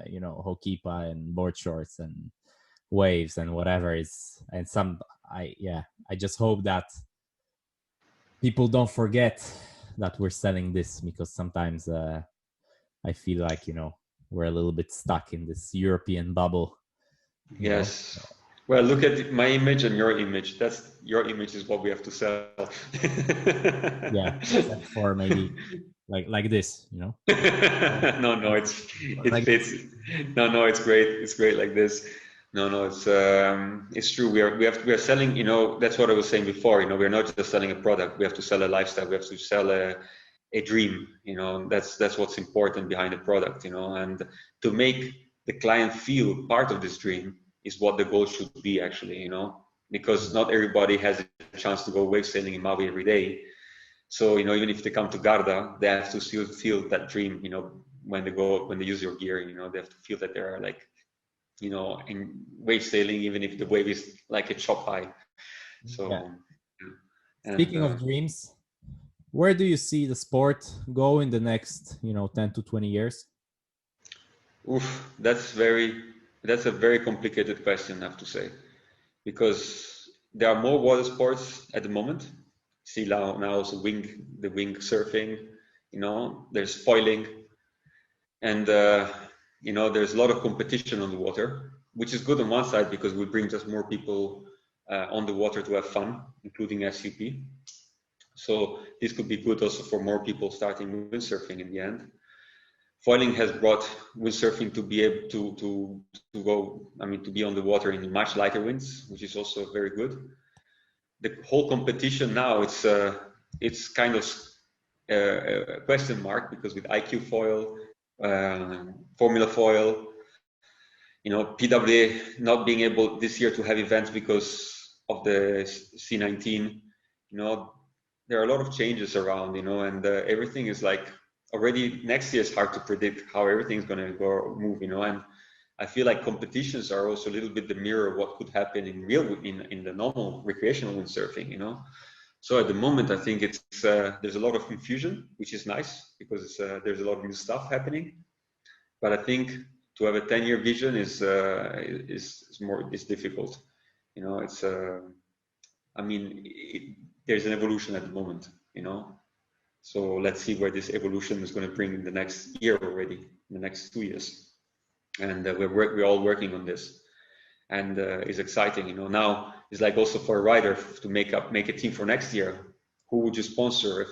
you know, hokipa and board shorts and waves and whatever is. And I just hope that people don't forget that we're selling this, because sometimes I feel like, you know, we're a little bit stuck in this European bubble. Yes. Know? Well, look at my image and your image. That's your image is what we have to sell. Yeah, except for maybe like this, you know. No, it fits. No, it's great. It's great like this. No, it's true. We are selling. You know, that's what I was saying before. You know, we're not just selling a product. We have to sell a lifestyle. We have to sell a dream. You know, that's what's important behind the product. You know, and to make the client feel part of this dream is what the goal should be, actually, you know, because not everybody has a chance to go wave sailing in Maui every day. So, you know, even if they come to Garda, they have to still feel that dream, you know, when they use your gear, you know, they have to feel that they're like, you know, in wave sailing, even if the wave is like a chop high. So, yeah. Speaking of dreams, where do you see the sport go in the next, you know, 10 to 20 years? Oof, that's a very complicated question, I have to say, because there are more water sports at the moment. See now also the wing surfing, you know, there's foiling, and you know, there's a lot of competition on the water, which is good on one side because we bring just more people on the water to have fun, including SUP. So this could be good also for more people starting windsurfing in the end. Foiling has brought windsurfing to be able to go, I mean, to be on the water in much lighter winds, which is also very good. The whole competition now, it's kind of a question mark, because with IQ foil, Formula foil, you know, PWA not being able this year to have events because of the C19, you know, there are a lot of changes around, you know, and everything is like, already next year is hard to predict how everything's going to go move, you know, and I feel like competitions are also a little bit the mirror of what could happen in the normal recreational windsurfing, you know. So at the moment, I think it's there's a lot of confusion, which is nice because there's a lot of new stuff happening. But I think to have a 10-year vision is difficult, you know. It's I mean, there's an evolution at the moment, you know. So let's see where this evolution is going to bring in the next year already, in the next 2 years. And we're all working on this, and it's exciting, you know. Now it's like also for a rider to make a team for next year. Who would you sponsor?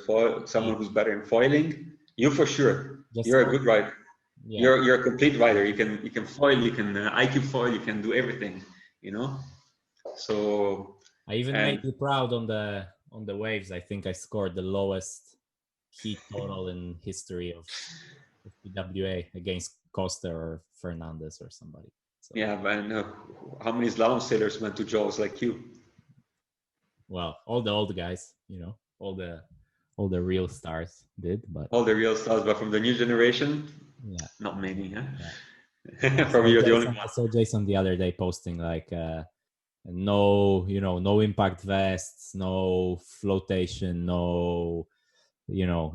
Someone who's better in foiling? You for sure. You're a good rider. Yeah. You're a complete rider. You can foil. You can IQ foil. You can do everything. You know. So I even made you proud on the waves. I think I scored the lowest heat total in history of PWA against Costa or Fernandez or somebody. So, yeah, but how many slalom sailors went to Jaws like you? Well, all the old guys, you know, all the real stars did, but all the real stars, but from the new generation, yeah, not many, huh? Yeah. From you're the only one. I saw Jason the other day posting like and no, no impact vests, no flotation, no,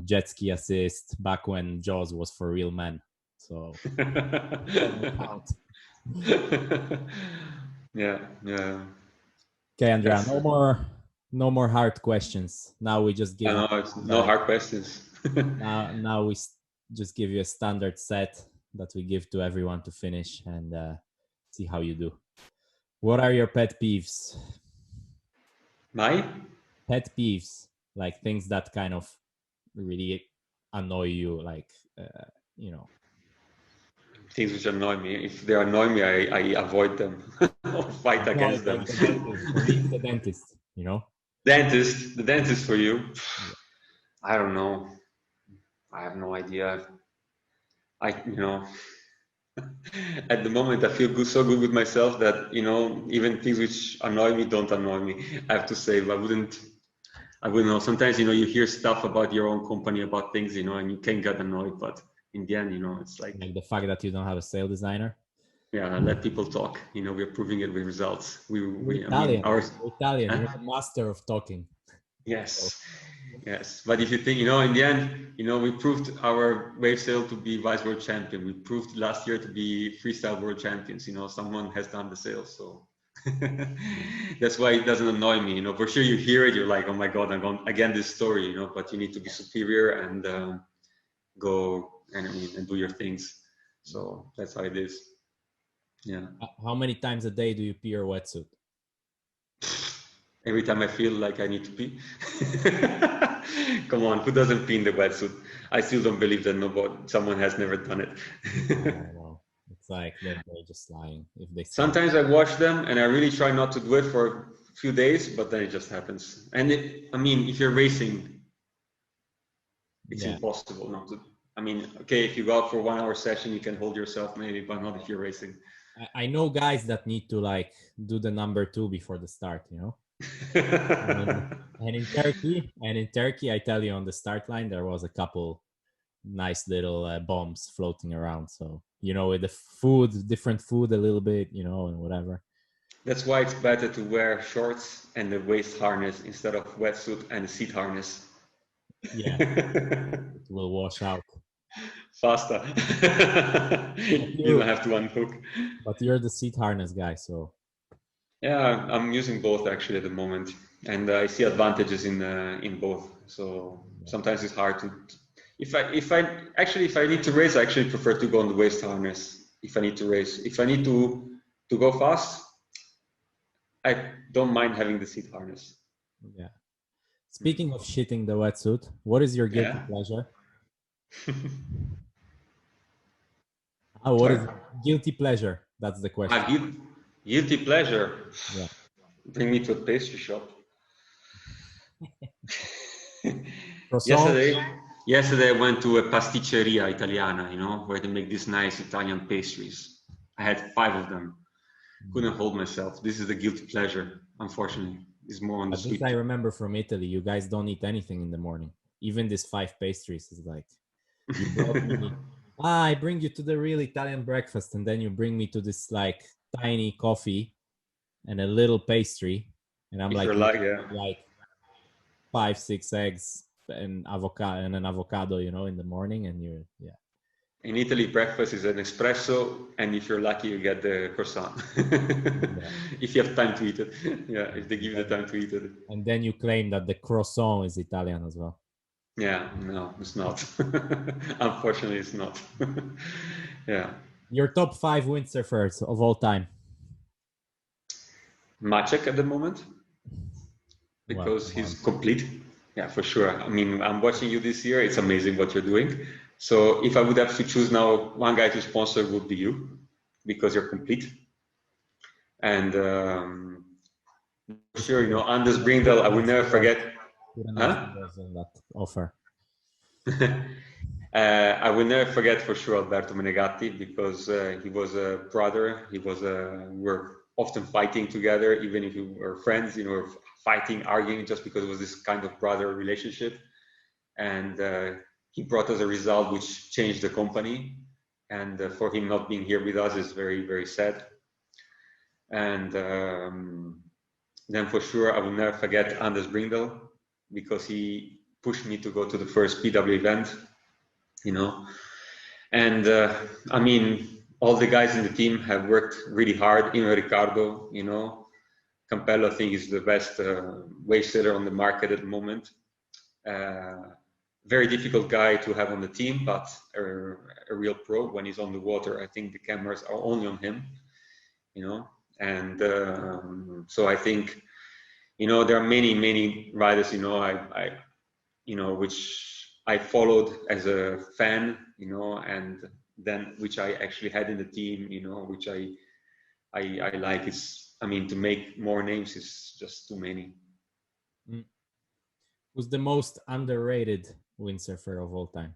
jet ski assist, back when Jaws was for real men. So Yeah, yeah. okay, Andrea, That's, no more hard questions. Now we just give I you know, it's no hard questions. now we just give you a standard set that we give to everyone to finish and see how you do. What are your pet peeves? My? Pet peeves, like things that kind of really annoy you, like Things which annoy me. If they annoy me, I avoid them or fight against them. the dentist. For me, it's the dentist, The dentist for you. I don't know. I have no idea. At the moment I feel so good with myself that even things which annoy me don't annoy me. I have to say, I wouldn't know. Sometimes you hear stuff about your own company, about things, and you can get annoyed, but in the end, it's like the fact that you don't have a sales designer. Yeah, let people talk. We're proving it with results. Italian. You're a master of talking. Yes. Yes, but if you think, in the end, we proved our wave sail to be vice world champion. We proved last year to be freestyle world champions. Someone has done the sail, so that's why it doesn't annoy me. For sure you hear it, you're like, oh my God, I'm going again this story. But you need to be superior and go and do your things. So that's how it is. Yeah. How many times a day do you pee your wetsuit? Every time I feel like I need to pee. Come on, who doesn't pee in the wetsuit? I still don't believe that someone has never done it. No. It's like they're just lying. If they Sometimes I watch them and I really try not to do it for a few days, but then it just happens. And if you're racing, it's impossible not to. Okay, if you go out for 1 hour session, you can hold yourself maybe, but not if you're racing. I know guys that need to do the number 2 before the start, and in Turkey, I tell you, on the start line there was a couple nice little bombs floating around. So with the food, different food a little bit, and whatever. That's why it's better to wear shorts and the waist harness instead of wetsuit and the seat harness. Yeah, it will wash out faster. You don't have to unhook. But you're the seat harness guy, so. Yeah, I'm using both actually at the moment, and I see advantages in both. So sometimes it's hard to. If I need to race, I actually prefer to go on the waist harness. If I need to race, if I need to go fast, I don't mind having the seat harness. Yeah. Speaking of shitting the wetsuit, what is your guilty pleasure? What is guilty pleasure? That's the question. Guilty pleasure. Yeah. Bring me to a pastry shop. Yesterday I went to a pasticceria italiana, where they make these nice Italian pastries. I had 5 of them. Couldn't hold myself. This is the guilty pleasure, unfortunately. It's more on the sweet. I remember from Italy, you guys don't eat anything in the morning. Even these 5 pastries is like, you brought me, I bring you to the real Italian breakfast, and then you bring me to this like tiny coffee and a little pastry, and I'm like 5-6 eggs and an avocado, in the morning, and In Italy, breakfast is an espresso, and if you're lucky, you get the croissant. If you have time to eat it. Yeah, if they give you the time to eat it. And then you claim that the croissant is Italian as well. Yeah, no, it's not. Unfortunately, it's not. Yeah. Your top 5 windsurfers of all time? Maciek at the moment, because he's complete. Yeah, for sure. I'm watching you this year. It's amazing what you're doing. So if I would have to choose now one guy to sponsor, would be you, because you're complete. And for sure, Anders Bringdahl, I will never forget. That offer. I will never forget for sure Alberto Menegatti, because he was a brother. We were often fighting together, even if we were friends, fighting, arguing, just because it was this kind of brother relationship. And he brought us a result which changed the company. And for him not being here with us is very, very sad. And then for sure, I will never forget Anders Brindel, because he pushed me to go to the first PW event, you know. And I mean, all the guys in the team have worked really hard. Even Ricardo, you know, Campello, I think, is the best wave sailor on the market at the moment. Very difficult guy to have on the team, but a real pro. When he's on the water, I think the cameras are only on him, you know. And so I think, you know, there are many riders, you know, I you know, which I followed as a fan, you know, and then which I actually had in the team, you know, which I like. Is, I mean, to make more names is just too many. Who's the most underrated windsurfer of all time?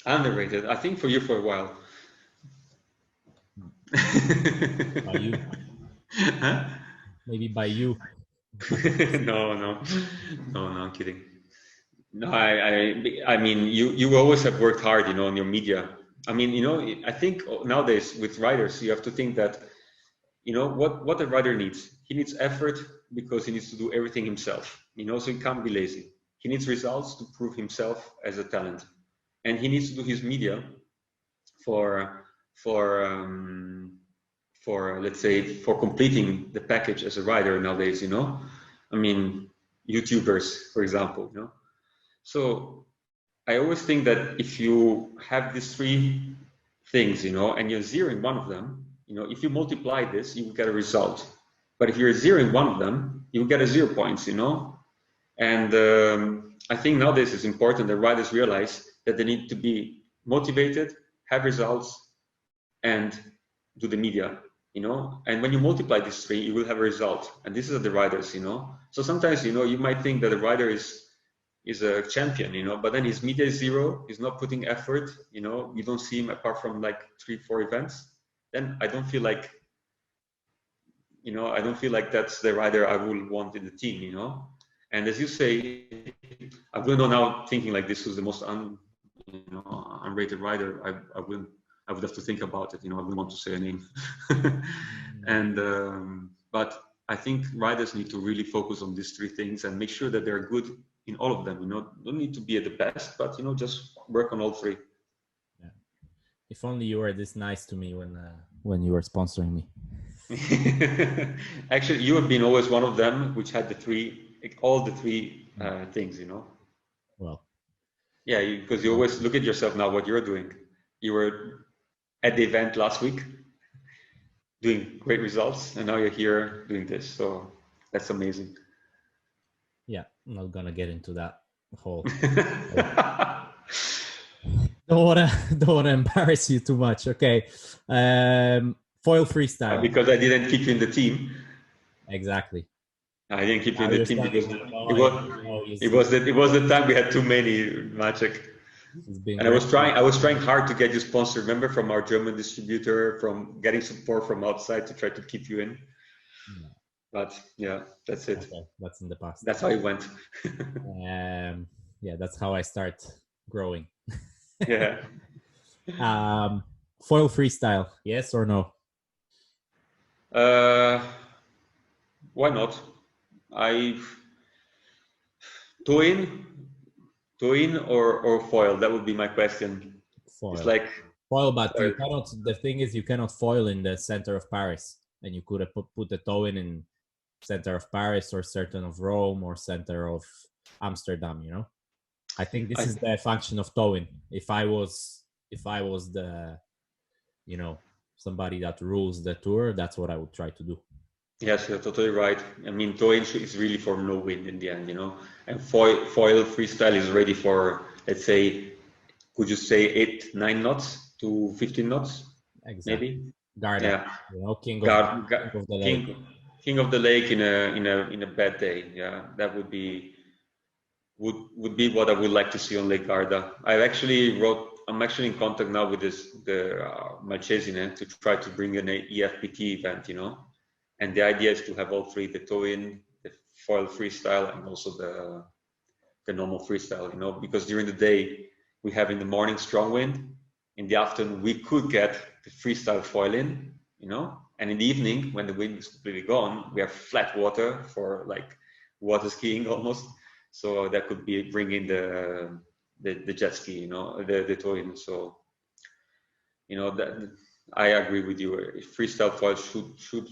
Underrated, I think, for you for a while. By you? Huh? Maybe by you. No, I'm kidding. No, I mean, you always have worked hard, you know, on your media. I mean, you know, I think nowadays with riders, you have to think that, you know, what a rider needs. He needs effort, because he needs to do everything himself, you know, so he can't be lazy. He needs results to prove himself as a talent, and he needs to do his media for let's say, for completing the package as a rider nowadays, you know. I mean, YouTubers, for example, you know. So I always think that if you have these three things, you know, and you're zeroing one of them, you know, if you multiply this, you will get a result. But if you're zeroing one of them, you will get 0 points, you know. And I think nowadays it's important that riders realize that they need to be motivated, have results, and do the media, you know. And when you multiply these three, you will have a result. And this is the riders, you know. So sometimes, you know, you might think that a rider is a champion, you know, but then his media is 0, he's not putting effort, you know, you don't see him apart from like 3-4 events. Then I don't feel like, you know, I don't feel like that's the rider I would want in the team, you know. And as you say, I don't know, now thinking like this was the most unrated rider, I would have to think about it, you know. I wouldn't want to say a name. And but I think riders need to really focus on these three things and make sure that they're good in all of them, you know. Don't need to be at the best, but, you know, just work on all three. Yeah. If only you were this nice to me when you were sponsoring me. Actually, you have been always one of them which had all the three things, you know. Well, yeah, because you always look at yourself now, what you're doing. You were at the event last week doing great results, and now you're here doing this, so that's amazing. Yeah, I'm not gonna get into that whole don't wanna embarrass you too much. Okay. Foil freestyle. Because I didn't keep you in the team. Exactly. I didn't keep you in the team because it was the time we had too many, Maciek. And I was trying hard to get you sponsored, remember, from our German distributor, from getting support from outside to try to keep you in. Yeah. But yeah, that's it. Okay, that's in the past. That's how it went. Yeah, that's how I start growing. Yeah. Foil freestyle, yes or no? Why not? Toe in or foil? That would be my question. Foil. It's like foil, but you cannot. The thing is, you cannot foil in the center of Paris, and you could have put the toe in center of Paris or center of Rome or center of Amsterdam. You know, I think this is the function of towing. If I was the, you know, somebody that rules the tour, that's what I would try to do. Yes, you're totally right. I mean, towing is really for no wind in the end, you know. And foil freestyle is ready for, let's say, could you say 8-9 knots to 15 knots? Exactly. Maybe. Garda, yeah. You know, king of the lake. King of the lake in a bad day. Yeah, that would be what I would like to see on Lake Garda. I'm actually in contact now with the Malcesine to try to bring an EFPT event, you know. And the idea is to have all three: the tow-in, the foil freestyle, and also the normal freestyle, you know, because during the day we have in the morning strong wind, in the afternoon we could get the freestyle foil in, you know, And in the evening, when the wind is completely gone, we have flat water for like water skiing almost. So that could be bringing the jet ski, you know, the towing. So, you know, that I agree with you. Freestyle foil should.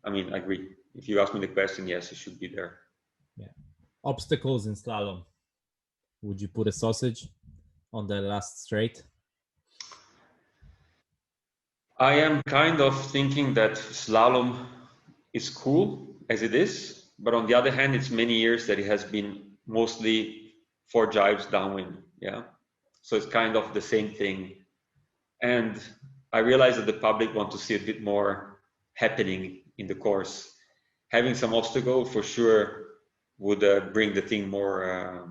I mean, I agree. If you ask me the question, yes, it should be there. Yeah. Obstacles in slalom. Would you put a sausage on the last straight? I am kind of thinking that slalom is cool as it is, but on the other hand, it's many years that it has been mostly 4 jives downwind. Yeah. So it's kind of the same thing. And I realize that the public want to see a bit more happening in the course. Having some obstacle for sure would bring the thing more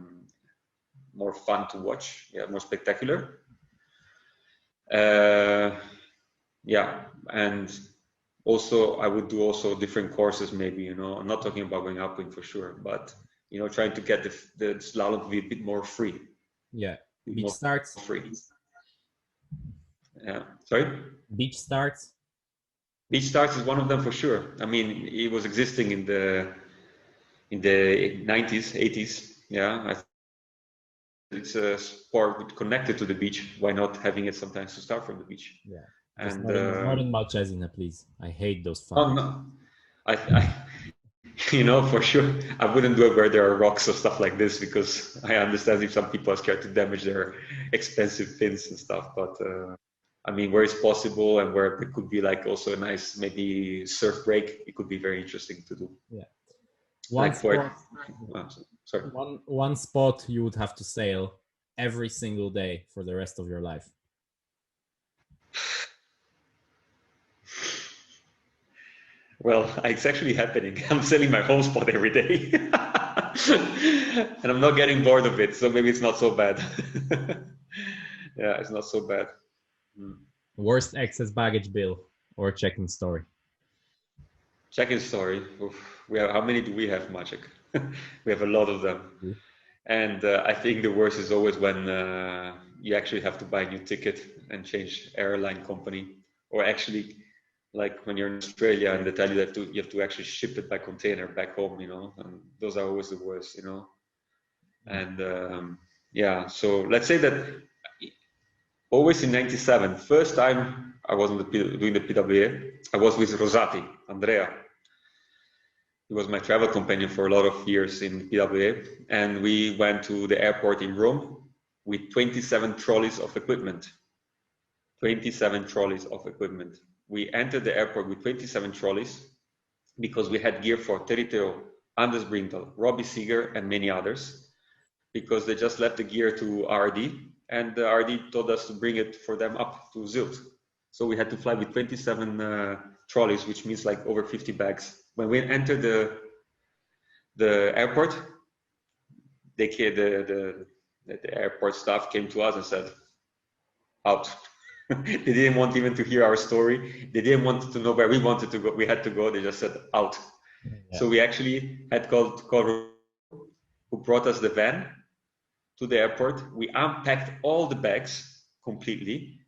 fun to watch, yeah, more spectacular. Yeah, and also I would do also different courses maybe, you know. I'm not talking about going upwind for sure, but you know, trying to get the slalom to be a bit more free. Yeah, beach starts. Free. Yeah, sorry? Beach starts. Beach starts is one of them for sure. I mean, it was existing in the 90s, 80s. Yeah, it's a sport connected to the beach. Why not having it sometimes to start from the beach? Yeah, and not in Malchesina, please. I hate those fun. Oh no, I you know, for sure I wouldn't do it where there are rocks or stuff like this, because I understand if some people are scared to damage their expensive fins and stuff. But I mean, where it's possible and where it could be like also a nice maybe surf break, it could be very interesting to do. Yeah. One spot you would have to sail every single day for the rest of your life. Well, it's actually happening. I'm sailing my home spot every day. And I'm not getting bored of it, so maybe it's not so bad. Yeah, it's not so bad. Worst excess baggage bill or check-in story? Check-in story. Oof. How many do we have, Maciek? We have a lot of them. Mm-hmm. And I think the worst is always when you actually have to buy a new ticket and change airline company, or actually like when you're in Australia and they tell you that you have to actually ship it by container back home, you know, and those are always the worst, you know. And yeah, so let's say that always in '97, first time I was doing the PWA, I was with Rosati, Andrea. He was my travel companion for a lot of years in PWA, and we went to the airport in Rome with 27 trolleys of equipment. 27 trolleys of equipment. We entered the airport with 27 trolleys because we had gear for Teriteo, Anders Brintel, Robbie Seeger, and many others, because they just left the gear to RD, and the RD told us to bring it for them up to Zilt. So we had to fly with 27 trolleys, which means like over 50 bags. When we entered the airport, the airport staff came to us and said, out. They didn't want even to hear our story. They didn't want to know where we wanted to go. We had to go. They just said out. Yeah. So we actually had called who brought us the van to the airport. We unpacked all the bags completely.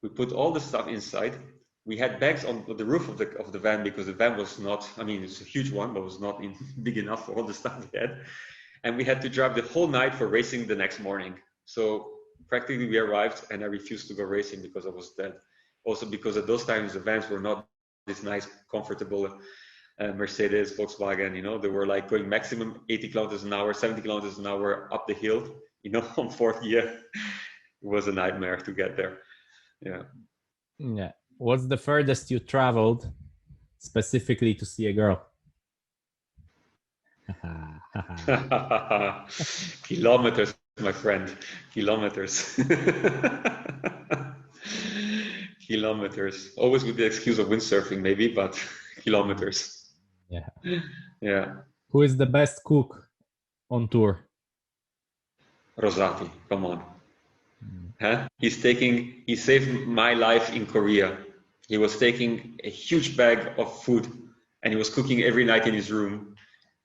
We put all the stuff inside. We had bags on the roof of the van because the van was not, I mean, it's a huge one, but was not big enough for all the stuff we had. And we had to drive the whole night for racing the next morning. So practically we arrived and I refused to go racing because I was dead. Also because at those times the vans were not this nice, comfortable Mercedes, Volkswagen, you know, they were like going maximum 80 kilometers an hour, 70 kilometers an hour up the hill, you know, on fourth gear. It was a nightmare to get there. Yeah. Yeah. What's the furthest you traveled specifically to see a girl? Kilometers, my friend. Kilometers. Kilometers. Always with the excuse of windsurfing, maybe, but kilometers. Yeah. Yeah. Who is the best cook on tour? Rosati, come on. Huh? He saved my life in Korea. He was taking a huge bag of food and he was cooking every night in his room.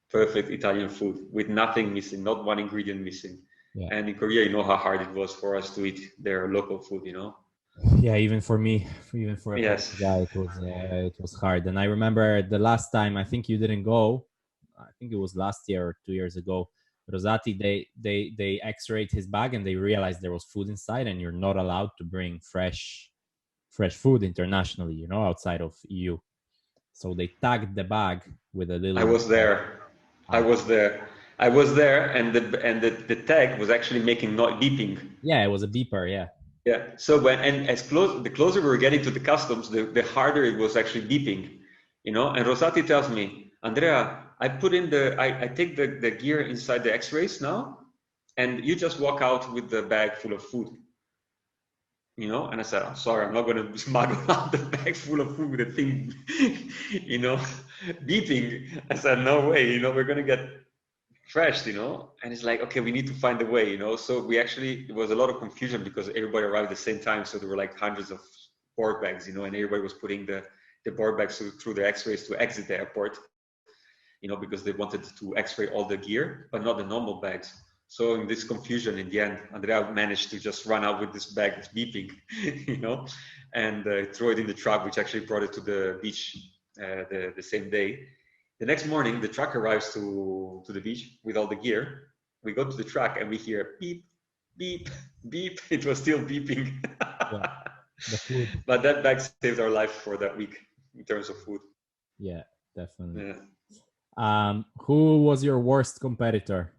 Perfect Italian food with nothing missing, not one ingredient missing. Yeah. And in Korea, you know how hard it was for us to eat their local food, you know. Yeah, even for me, even for a Yes. guy, it was hard. And I remember the last time, I think you didn't go. I think it was last year or 2 years ago. Rosati, they X-rayed his bag and they realized there was food inside, and you're not allowed to bring fresh food internationally, you know, outside of EU. So they tagged the bag with a little. I was there. I was there. I was there, and the tag was actually making beeping. Yeah, it was a beeper. Yeah. Yeah. So the closer we were getting to the customs, the harder it was actually beeping, you know. And Rosati tells me, Andrea, I take the gear inside the X-rays now, and you just walk out with the bag full of food, you know. And I said, I'm sorry, I'm not going to smuggle out the bag full of food with a thing, you know, beeping. I said, no way, you know, we're going to get trashed, you know. And it's like, okay, we need to find a way, you know. So there was a lot of confusion because everybody arrived at the same time. So there were like hundreds of board bags, you know, and everybody was putting the board bags through the X-rays to exit the airport, you know, because they wanted to X-ray all the gear, but not the normal bags. So in this confusion, in the end, Andrea managed to just run out with this bag that's beeping, you know, and throw it in the truck, which actually brought it to the beach the same day. The next morning, the truck arrives to the beach with all the gear. We go to the truck and we hear beep, beep, beep. It was still beeping. Yeah. The food. But that bag saved our life for that week in terms of food. Yeah, definitely. Yeah. Who was your worst competitor?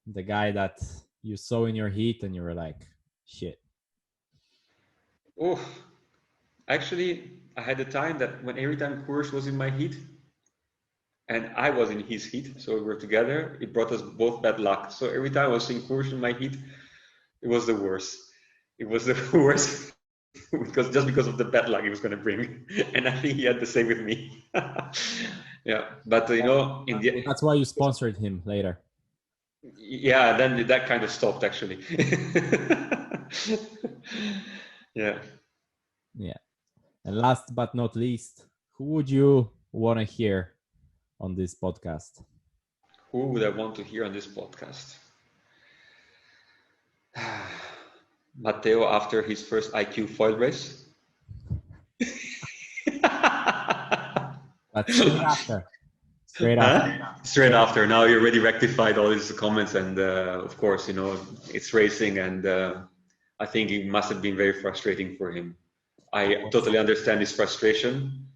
The guy that you saw in your heat and you were like, shit. Oh, actually, I had a time that when every time Koers was in my heat and I was in his heat, so we were together, it brought us both bad luck. So every time I was seeing Koers in my heat, it was the worst. It was the worst because of the bad luck he was going to bring. And I think he had the same with me. Yeah, but you know, That's why you sponsored him later. Yeah, then that kind of stopped actually. Yeah. Yeah. And last but not least, who would you want to hear on this podcast? Who would I want to hear on this podcast? Matteo after his first IQ foil race. But straight after. Straight after. Straight after. Now you already rectified all his comments, and of course, you know, it's racing, and I think it must have been very frustrating for him. I totally understand his frustration,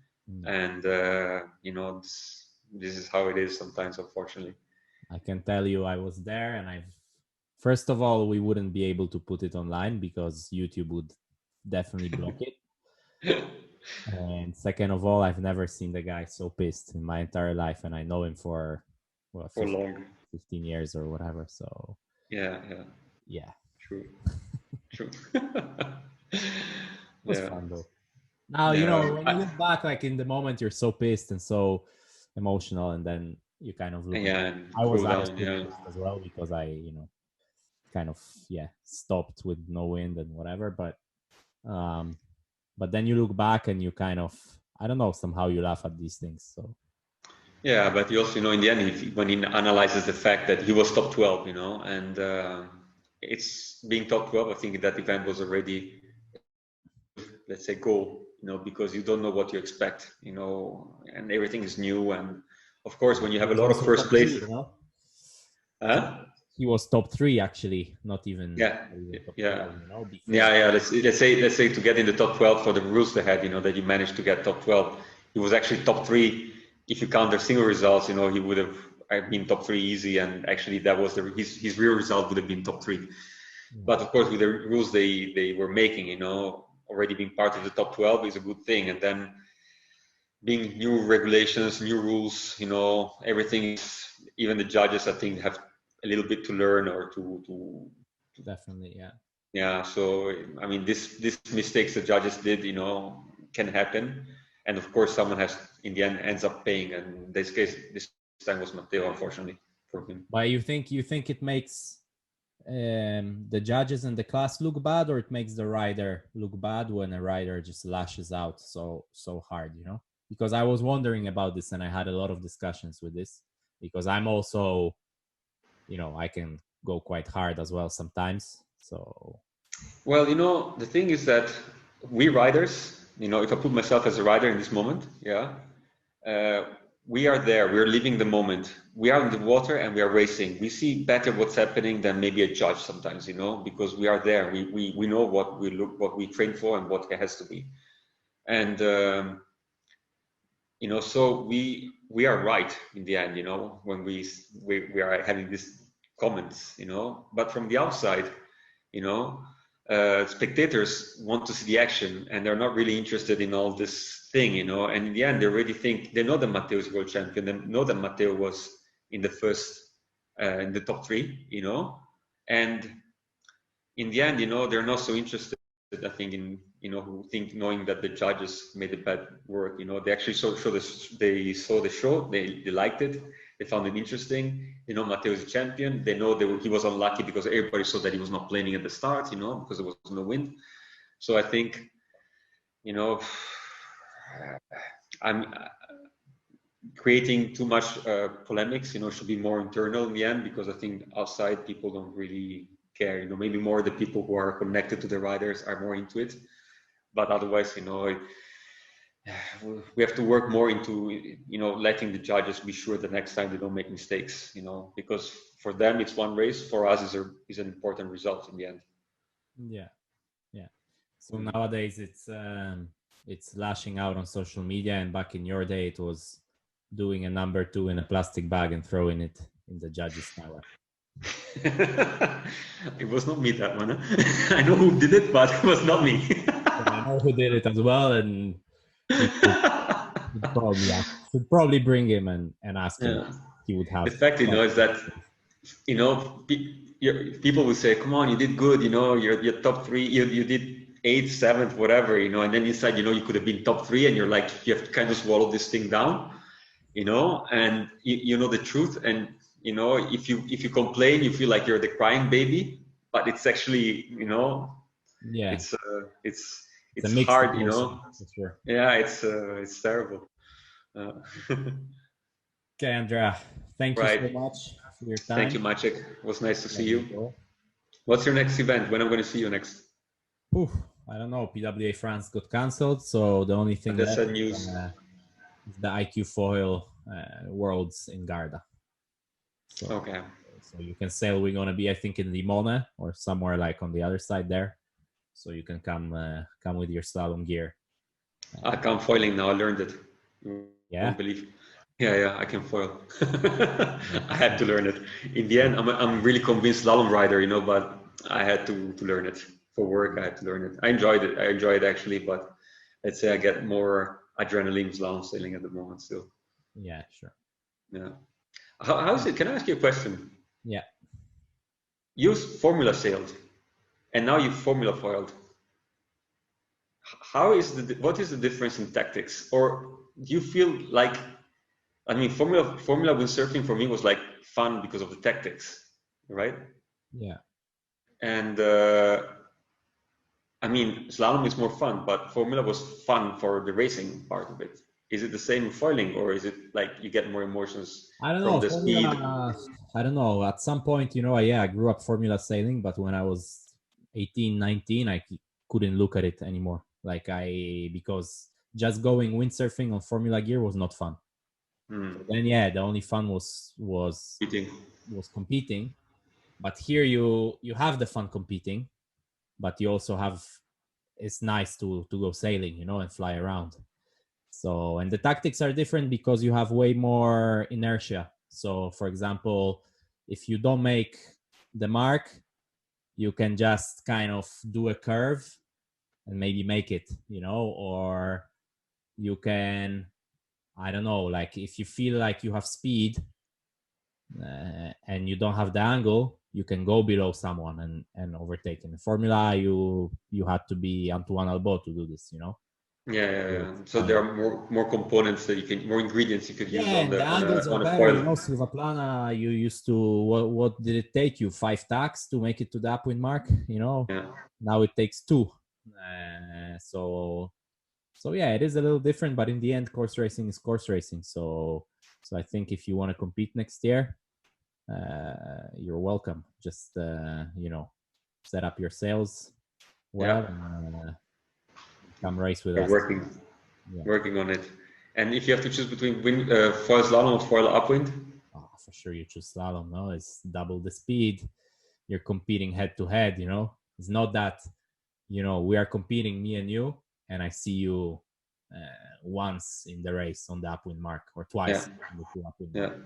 and you know, this is how it is sometimes, unfortunately. I can tell you, I was there, and first of all, we wouldn't be able to put it online because YouTube would definitely block it. And second of all, I've never seen the guy so pissed in my entire life, and I know him for 15 years or whatever. So yeah, true. It was fun though. Now, you know, when you look back, like in the moment, you're so pissed and so emotional, and then you kind of look. I was pissed as well because I, you know, kind of stopped with no wind and whatever, but then you look back and you kind of, I don't know, somehow you laugh at these things. So yeah, but you also, you know, in the end, when he analyzes the fact that he was top 12, you know, and it's being top 12, I think that event was already, let's say, goal, you know, because you don't know what you expect, you know, and everything is new. And of course, when you have a lot of first place, you know? He was top 3 actually, not even. Yeah. 12, you know, yeah. Let's say to get in the top 12 for the rules they had, you know, that you managed to get top 12. He was actually top 3. If you count their single results, you know, he would have been top 3 easy. And actually, that was his real result would have been top 3. But of course, with the rules they were making, you know, already being part of the top 12 is a good thing. And then being new regulations, new rules, you know, everything. Even the judges, I think, have a little bit to learn or to definitely, yeah. So I mean, this mistakes the judges did, you know, can happen, and of course someone has in the end ends up paying, and this time was Matteo, unfortunately for him. But you think it makes the judges and the class look bad, or it makes the rider look bad when a rider just lashes out so hard, you know? Because I was wondering about this, and I had a lot of discussions with this, because I'm also, you know, I can go quite hard as well sometimes. So, well, you know, the thing is that we riders, if I put myself as a rider in this moment, we are there. We're living the moment. We are in the water and we are racing. We see better what's happening than maybe a judge sometimes, because we are there. We know what we train for and what it has to be. And so we are right in the end, when we are having these comments, But from the outside, spectators want to see the action and they're not really interested in all this thing, And in the end, they know that Matteo is world champion. They know that Matteo was in the first, in the top 3, And in the end, they're not so interested, I think, in knowing that the judges made a bad work. They actually they saw the show, they liked it, they found it interesting. Matteo is a champion. They know he was unlucky because everybody saw that he was not planning at the start, because there was no wind. So I think, I'm creating too much polemics. Should be more internal in the end, because I think outside people don't really care. Maybe more the people who are connected to the riders are more into it. But otherwise, we have to work more into, letting the judges be sure that next time they don't make mistakes, because for them it's one race, for us is an important result in the end. Yeah. So nowadays it's lashing out on social media, and back in your day it was doing a number 2 in a plastic bag and throwing it in the judges' tower. It was not me, that one. Huh? I know who did it, but it was not me. I know who did it as well, and should probably bring him and ask him. He would have. The fact, is that, people will say, "Come on, you did good. You're top 3. You did 8th, 7th, whatever. And then inside, you could have been top 3, and you're like, you have to kind of swallow this thing down, and you know the truth. And if you complain, you feel like you're the crying baby, but it's actually, it's hard, Sure. Yeah, it's terrible. Okay, Andrea, thank you so much for your time. Thank you, Maciek. It was nice to see you. What's your next event? When I'm going to see you next? I don't know. PWA France got cancelled, so the only thing that's left news. Is the IQ Foil Worlds in Garda. So, okay. So you can sail. We're going to be, I think, in Limone or somewhere like on the other side there. So you can come with your slalom gear. I can foiling now. I learned it. Yeah. Believe. Yeah, I can foil. I had to learn it. In the end, I'm really convinced slalom rider, but I had to learn it for work. I had to learn it. I enjoyed it actually, but let's say I get more adrenaline slalom sailing at the moment still. Yeah, sure. Yeah. How is it? Can I ask you a question? Yeah. You formula sailed, and now you formula foiled. What is the difference in tactics? Or do you feel like, formula windsurfing for me was like fun because of the tactics, right? Yeah. And slalom is more fun, but formula was fun for the racing part of it. Is it the same in foiling, or is it like you get more emotions from the speed? I don't know. At some point, I grew up formula sailing, but when I was 18, 19, I couldn't look at it anymore. Because just going windsurfing on formula gear was not fun. So then, the only fun was competing. But here you have the fun competing, but you also have, it's nice to go sailing, and fly around. So, and the tactics are different because you have way more inertia. So, for example, if you don't make the mark, you can just kind of do a curve and maybe make it, or you can, I don't know, like if you feel like you have speed and you don't have the angle, you can go below someone and overtake. In the formula, you had to be Antoine Albo to do this, Yeah. So there are more components that more ingredients you could use on the angles on are a foil. better. Silvaplana, you used to, what did it take you? 5 tacks to make it to the upwind mark, Yeah. Now it takes 2. So it is a little different, but in the end, course racing is course racing. So I think if you want to compete next year, you're welcome. Just set up your sails well. come race with We're us. working on it. And if you have to choose between foil slalom or foil upwind, Oh, for sure, you choose slalom. No, it's double the speed. You're competing head to head. It's not that we are competing, me and you, and I see you once in the race on the upwind mark or twice on the two upwind mark.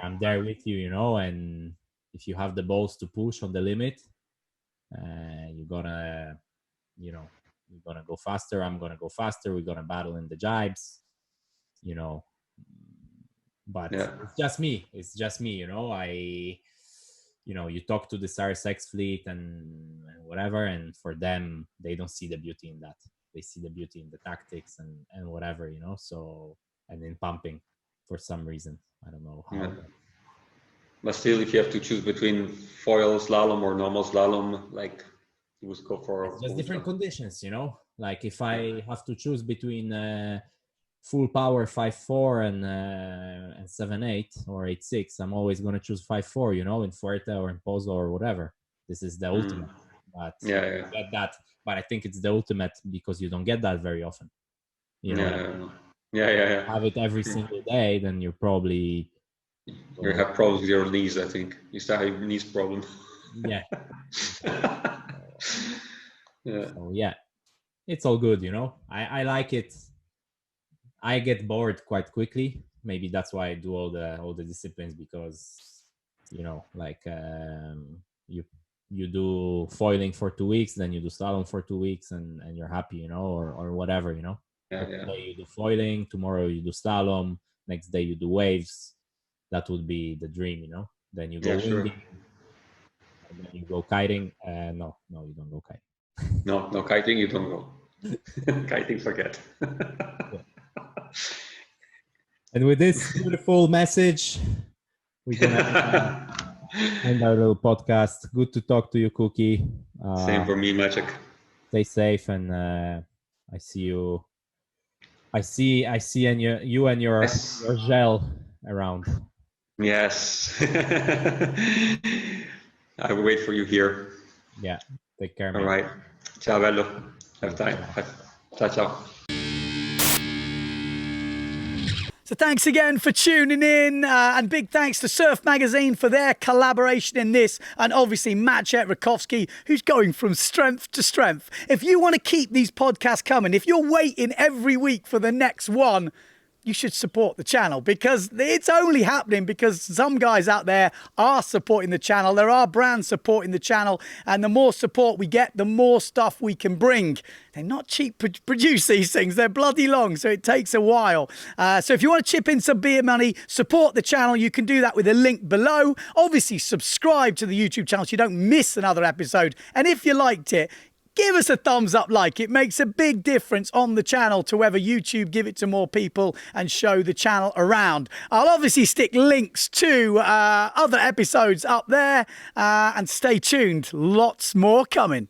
I'm there with you, and if you have the balls to push on the limit, you're gonna go faster. I'm gonna go faster. We're gonna battle in the jibes, But it's just me. You talk to the SRSX fleet and whatever, and for them, they don't see the beauty in that. They see the beauty in the tactics and whatever, So, and in pumping, for some reason, I don't know how. Yeah. But still, if you have to choose between foil slalom or normal slalom, like you would go for It's just different conditions, Like if I have to choose between full power 5.4 and 7.8 or 8.6, I'm always going to choose 5.4, in Fuerte or in Pozo or whatever. This is the ultimate. But you get that. But I think it's the ultimate because you don't get that very often. Have it every single day, then you're probably you have problems with your knees. I think you start having knees problem. Yeah. So it's all good. I like it. I get bored quite quickly. Maybe that's why I do all the disciplines, because you do foiling for 2 weeks, then you do slalom for 2 weeks, and you're happy, or whatever, Today you do foiling, tomorrow you do slalom, next day you do waves. That would be the dream, Then you go winding, and then you go kiting. No, you don't go kiting. No kiting, you don't go. Kiting, forget. And with this beautiful message, we're gonna end our little podcast. Good to talk to you, Cucchi. Same for me, Maciek. Stay safe, and I see you. I see, and you and your gel around. Yes. I will wait for you here. Yeah. Take care, All man. right. Ciao, bello. Have time. Ciao. So thanks again for tuning in, and big thanks to Surf Magazine for their collaboration in this, and obviously Maciek Rutkowski, who's going from strength to strength. If you want to keep these podcasts coming, if you're waiting every week for the next one, you should support the channel, because it's only happening because some guys out there are supporting the channel. There are brands supporting the channel, and the more support we get, the more stuff we can bring. They're not cheap to produce these things. They're bloody long, so it takes a while. So if you want to chip in some beer money, support the channel, you can do that with a link below. Obviously, subscribe to the YouTube channel so you don't miss another episode. And if you liked it, give us a thumbs up like. It makes a big difference on the channel to whether YouTube give it to more people and show the channel around. I'll obviously stick links to other episodes up there, and stay tuned. Lots more coming.